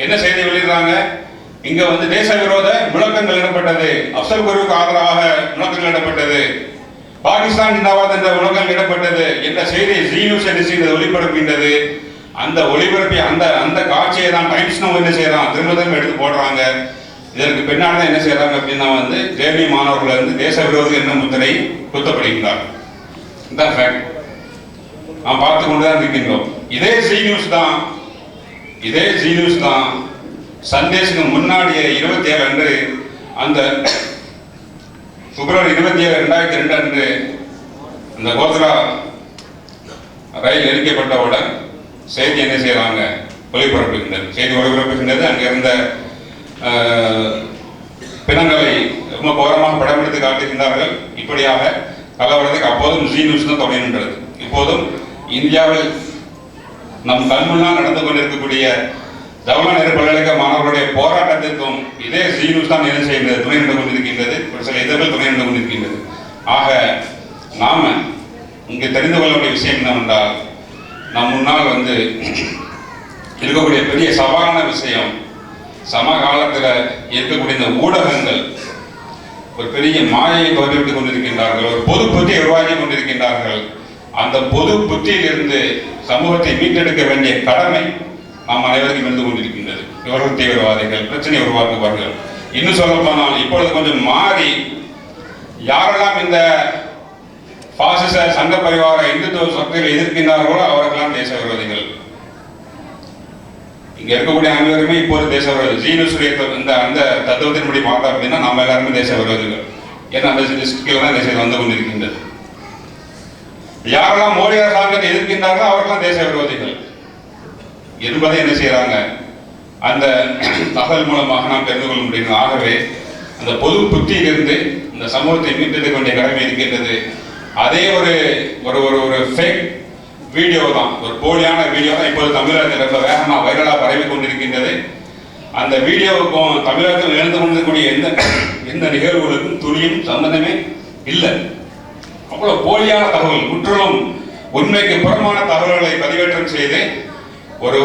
Speaker 5: என்ன செய்தி வெளியிடுறாங்க, இங்க தேச விரோத முழக்கங்கள் இடப்பட்டது, அப்சல் குருவுக்கு ஆதரவாக முழக்கங்கள் இடப்பட்டது, பாகிஸ்தான் ஜிந்தாபாத் என்ற முழக்கங்கள் இடப்பட்டது என்ற செய்தி ஜி நியூஸ் என்ன செய்தது, ஒளிபரப்புகின்றது. அந்த ஒளிபரப்பி அந்த காட்சியை தான் டைம்ஸ் நவ் என்ன செய்யறான், திரும்ப திரும்ப எடுத்து போடுறாங்க. இதற்கு பின்னாடி என்ன செய்யறாங்க அப்படின்னா ஜேபி மாணவர்கள் தேச விரோதி என்ற முத்திரை குத்தப்படுகின்றார். இதுதான் ஃபேக்ட். நாம் பார்த்து கொண்டுதான் இருக்கின்றோம். இதே ஜி நியூஸ் தான் சந்தேஷுக்கு முன்னாடியே 27 அன்று, அந்த பிப்ரவரி 27, 2002 அன்று அந்த கோத்ரா ரயில் எரிக்கப்பட்டவுடன் செய்தி என்ன செய்யறாங்க, ஒளிபரப்புகின்றது. செய்தி ஒளிபரப்புகின்றது. அங்க இருந்த பிணங்களை ரொம்ப கோரமாக படம் எடுத்து காட்டுகின்றார்கள். இப்படியாக கலவரத்துக்கு அப்போதும் ஜி நியூஸ் தான் தொடங்கின்றது. இப்போதும் இந்தியாவில் நம் கண்முன்னால் நடந்து கொண்டிருக்கக்கூடிய ஜவஹர்லால் நேரு பல்கலைக்கழக மாணவர்களுடைய போராட்டத்திற்கும் இதே ஜி நியூஸ் தான் என்ன செய்கின்றது, துணை நின்று கொண்டிருக்கின்றது. ஒரு சில இதழ்கள் துணை நின்று கொண்டிருக்கின்றது. ஆக நாம இங்கு தெரிந்து கொள்ள வேண்டிய விஷயம் என்னவென்றால், நம் முன்னால் இருக்கக்கூடிய பெரிய சவாலான விஷயம், சமகாலத்தில் இருக்கக்கூடிய இந்த ஊடகங்கள் ஒரு பெரிய மாயையை தோற்றுவித்துக் கொண்டிருக்கின்றார்கள். ஒரு பொது புத்தியை உருவாக்கி கொண்டிருக்கின்றார்கள். அந்த பொது புத்தியிலிருந்து சமூகத்தை மீட்டெடுக்க வேண்டிய கடமை நாம் அனைவருக்கும் இருந்து கொண்டிருக்கின்றது. இவர்கள் தீவிரவாதிகள் பிரச்சனை உருவாக்குவார்கள். இன்னும் சொல்ல போனால் இப்பொழுது கொஞ்சம் மாறி யாரெல்லாம் இந்த பாசிச சங்க பரிவார இந்துத்துவ சக்திகளை எதிர்க்கின்றார்களோ அவர்களெல்லாம் தேச விரோதிகள். இங்க இருக்கக்கூடிய அனைவருமே இப்போது தேச விரோதி. ஜீனுடைய அந்த தத்துவத்தின்படி பார்த்தா அப்படின்னா நாம எல்லாருமே தேச விரோதிகள். ஏன்னா அந்த லிஸ்டுகள் தான் தேசம் வந்து கொண்டிருக்கின்றது. யாரெல்லாம் மோடி அரசாங்கத்தை எதிர்க்கின்றார்களோ அவர்களெல்லாம் தேச விரோதிகள் என்பதை என்ன செய்யறாங்க, அந்த தகவல் மூலமாக நாம் தெரிந்து கொள்ள முடியும். ஆகவே அந்த பொது புத்தியிலிருந்து இந்த சமூகத்தை மீட்டெடுக்க வேண்டிய கடமை இருக்கின்றது. அதே ஒரு ஃபேக் வீடியோ தான், ஒரு போலியான வீடியோ தான் இப்போது தமிழகத்தில் ரொம்ப வேகமாக வைரலாக பரவி கொண்டிருக்கின்றது. அந்த வீடியோவுக்கும் தமிழகத்தில் எழுந்து கொண்டிருக்கக்கூடிய எந்த நிகழ்வுகளுக்கும் துணியும் சம்பந்தமே இல்லை. அவ்வளோ போலியான தகவல், முற்றிலும் உண்மைக்கு புறமான தகவல்களை பதிவேற்றம் செய்து ஒரு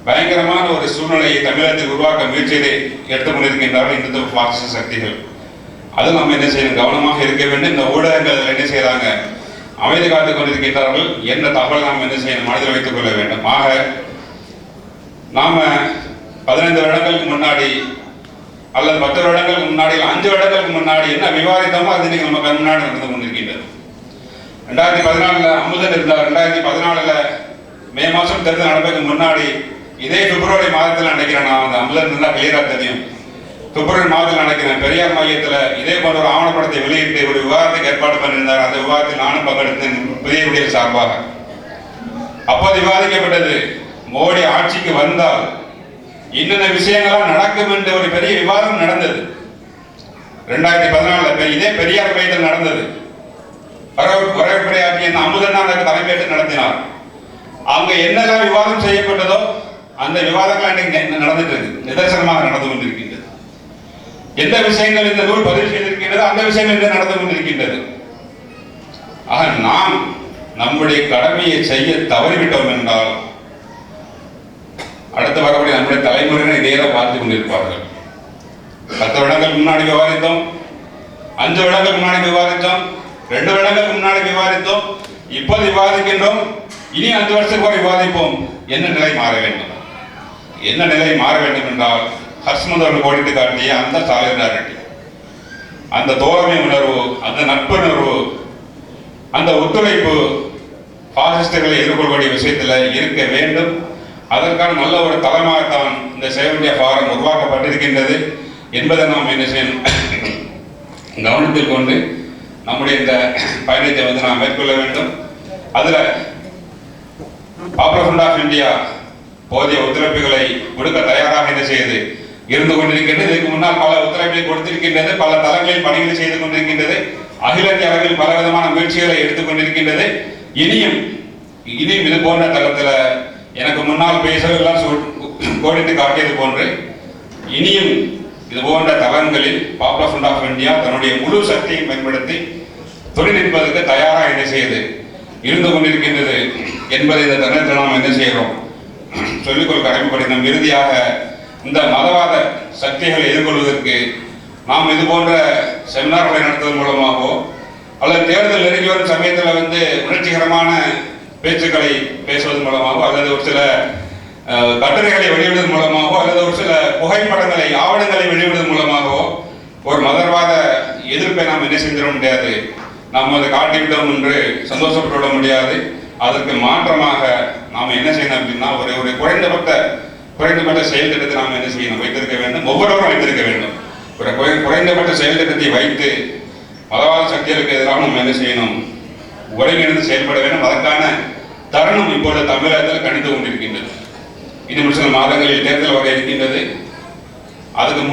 Speaker 5: பயங்கரமான ஒரு சூழ்நிலையை தமிழகத்தில் உருவாக்க முயற்சியை எடுத்துக் கொண்டிருக்கின்றார்கள் இந்துத்துவ பாசிச சக்திகள். அது நம்ம என்ன செய்யணும், கவனமாக இருக்க வேண்டும். இந்த ஊடகங்கள் என்ன செய்யறாங்க, அமைதி காத்துக் கொண்டிருக்கின்றார்கள் என்ற தகவல் நாம் என்ன செய்யணும், மனதில் வைத்துக் கொள்ள வேண்டும். ஆக நாம 15 வருடங்களுக்கு முன்னாடி அல்லது 10 வருடங்களுக்கு முன்னாடி 5 வருடங்களுக்கு முன்னாடி என்ன விவாதித்தோமோ அது இன்னைக்கு நம்ம கண் முன்னாடி நடந்து கொண்டிருக்கின்றது. 2014 அமுதன் இருந்தார். 2014 மே மாதம் தேர்தல் நடப்பதற்கு முன்னாடி இதே பிப்ரவரி மாதத்தில் நினைக்கிறேன், நான் அந்த அமுதன் இருந்தா கிளியரா தெரியும். பிப்ரவரி மாதத்தில் நினைக்கிறேன் பெரியார் மையத்தில் இதே போன்ற ஒரு ஆவணப்படத்தை வெளியிட்டு ஒரு விவாதத்துக்கு ஏற்பாடு பண்ணியிருந்தார். அந்த விவாதத்தில் நானும் பங்கெடுத்தேன் புதிய விடியல் சார்பாக. அப்போது விவாதிக்கப்பட்டது, மோடி ஆட்சிக்கு வந்தால் இன்னென்ன விஷயங்களாம் நடக்கும் என்று ஒரு பெரிய விவாதம் நடந்தது. 2014 இதே பெரியார் மையத்தில் நடந்தது. வரவேற்புரையாற்றிய அமுதன் அதற்கு தலைமையேற்று நடத்தினார். அவங்க என்னெல்லாம் விவாதம் செய்யப்பட்டதோ அந்த விவாதங்கள் அன்றைக்கு நடந்துட்டு இருக்கு, நிதர்சனமாக நடந்து கொண்டிருக்கின்றது. எந்த விஷயங்கள் இந்த நூல் பதிவு செய்திருக்கின்றதோ அந்த விஷயங்கள் நடந்து கொண்டிருக்கின்றது. ஆக நாம் நம்முடைய கடமையை செய்ய தவறிவிட்டோம் என்றால் அடுத்து வரக்கூடிய நம்முடைய தலைமுறையினர் இதையெல்லாம் பார்த்து கொண்டிருப்பார்கள். 10 வருடங்கள் முன்னாடி விவாதித்தோம், 5 வருடங்கள் முன்னாடி விவாதித்தோம், 2 வருடங்களுக்கு முன்னாடி விவாதித்தோம், இப்போது விவாதிக்கின்றோம், இனி 5 வருஷத்துக்கு வரை விவாதிப்போம். என்ன நிலை மாற வேண்டும்? என்ன நிலை மாற வேண்டும் என்றால் ஹர்ஷ்மந்த் அவர்கள் கோடிட்டு காட்டிய அந்த சாலிடாரிட்டி, அந்த தோழமை உணர்வு, அந்த நட்புணர்வு, அந்த ஒத்துழைப்பு பாசிஸ்டுகளை எதிர்கொள்ளக்கூடிய விஷயத்தில் இருக்க வேண்டும். அதற்கான நல்ல ஒரு தளமாகத்தான் இந்த சேவ் இந்தியா ஃபாரம் உருவாக்கப்பட்டிருக்கின்றது என்பதை நாம் என்ன செய்யணும், கவனத்தில் கொண்டு நம்முடைய இந்த பயணத்தை வந்து நாம் மேற்கொள்ள வேண்டும். அதில் பாப்புலர் ஃப்ரண்ட் ஆஃப் இந்தியா போதிய ஒத்துழைப்புகளை கொடுக்க தயாராக என்ன செய்து இருந்து கொண்டிருக்கின்றது. இதுக்கு முன்னால் பல ஒத்துழைப்பை கொடுத்திருக்கின்றது, பல தளங்களில் பணிகளை செய்து கொண்டிருக்கின்றது, அகில இந்திய அளவில் பல விதமான முயற்சிகளை எடுத்துக் கொண்டிருக்கின்றது. இனியும் இது போன்ற தளத்தில் எனக்கு முன்னால் பேசுவதெல்லாம் கோடிட்டு காட்டியது போன்று இனியும் இது போன்ற தளங்களில் பாப்புலர் ஃப்ரண்ட் ஆஃப் இந்தியா தன்னுடைய முழு சக்தியை பயன்படுத்தி தொழில்நுட்பதற்கு தயாராக என்ன செய்து இருந்து கொண்டிருக்கின்றது என்பதை இந்த தருணத்தில் நாம் என்ன செய்கிறோம் சொல்லிக்கொள் கடமைப்படுத்தினோம். இறுதியாக இந்த மதவாத சக்திகளை எதிர்கொள்வதற்கு நாம் இது போன்ற செமினார்களை நடத்துவதன் மூலமாகவோ அல்லது தேர்தல் நெருங்கி வரும் சமயத்தில் வந்து உணர்ச்சிகரமான பேச்சுக்களை பேசுவதன் மூலமாகவோ அல்லது ஒரு சில கட்டுரைகளை வெளியிடுவதன் மூலமாகவோ அல்லது ஒரு சில புகைப்படங்களை ஆவணங்களை வெளியிடுவதன் மூலமாகவோ ஒரு மதவாத எதிர்ப்பை நாம் என்ன செஞ்சிட முடியாது, நாம் அதை காட்டிவிட்டோம் என்று சந்தோஷப்பட்டுவிட முடியாது. அதற்கு மாற்றமாக நாம் என்ன செய்யணும் அப்படின்னா ஒரு குறைந்தபட்ட செயல் திட்டத்தை நாம் என்ன செய்யணும், வைத்திருக்க வேண்டும். ஒவ்வொருவரும் வைத்திருக்க வேண்டும். ஒரு குறைந்தபட்ட செயல் திட்டத்தை வைத்து மதவாத சக்திகளுக்கு எதிராக நம்ம என்ன செய்யணும், ஒருங்கிணைந்து செயல்பட வேண்டும். அதற்கான தருணம் இப்போது தமிழகத்தில் கணித்து கொண்டிருக்கின்றது. இன்னும் சில மாதங்களில் தேர்தல் வர இருக்கின்றது. அதுக்கு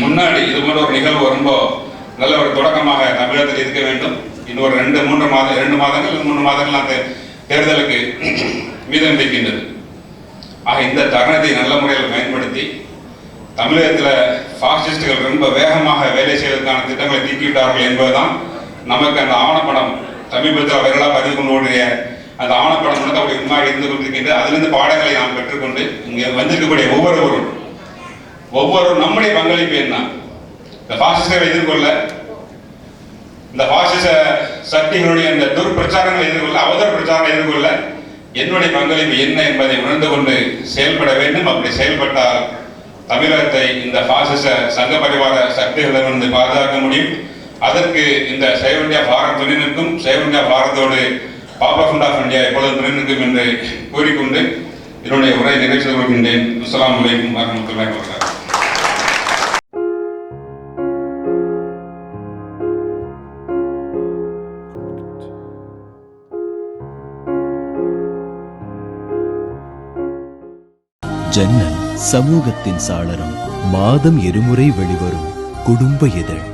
Speaker 5: முன்னாடி இது போன்ற ஒரு நிகழ்வு ரொம்ப நல்ல ஒரு தொடக்கமாக தமிழகத்தில் இருக்க வேண்டும். இன்னொரு 2 மாதங்கள் அந்த தேர்தலுக்கு மீதம் இருக்கின்றது. ஆக இந்த தருணத்தை நல்ல முறையில் பயன்படுத்தி தமிழகத்தில் பாசிஸ்டுகள் ரொம்ப வேகமாக வேலை செய்வதற்கான திட்டங்களை தீட்டிவிட்டார்கள் என்பதுதான் நமக்கு அந்த ஆவணப்படம் சமீபத்தில் அவர்களாக பதிவு கொண்டு ஓடிய அந்த ஆவணப்படம் வந்து அப்படி உண்மையாக இருந்து கொண்டிருக்கின்ற அதிலிருந்து பாடங்களை நாம் பெற்றுக்கொண்டு இங்கே வந்திருக்கக்கூடிய ஒவ்வொரு நம்முடைய பங்களிப்பு என்ன, இந்த பாசிஸ்டரை எதிர்கொள்ள, இந்த பாசிச சக்திகளுடைய இந்த துர்பிரச்சாரங்களை எதிர்கொள்ள, அவதூறு பிரச்சாரங்களை எதிர்கொள்ள என்னுடைய பங்களிப்பு என்ன என்பதை உணர்ந்து கொண்டு செயல்பட வேண்டும். அப்படி செயல்பட்டால் தமிழகத்தை இந்த பாசிச சங்க பரிவார சக்திகளிடமிருந்து பாதுகாக்க முடியும். அதற்கு இந்த சேவ் இந்தியா ஃபாரம் துணை நிற்கும். சேவ் இந்தியா ஃபாரத்தோடு பாப்புலர் ஃப்ரண்ட் ஆஃப் இந்தியா எப்பொழுது துணை நிற்கும் என்று கூறிக்கொண்டு என்னுடைய உரை நிறைவு செய்து கொள்கின்றேன். அஸ்ஸலாமு அலைக்கும் வரஹ்மத்துல்லாஹி வபரகாத்துஹு.
Speaker 1: ஜன்னல் சமூகத்தின் சாளரம். மாதம் 2 முறை வெளிவரும் குடும்ப இதழ்.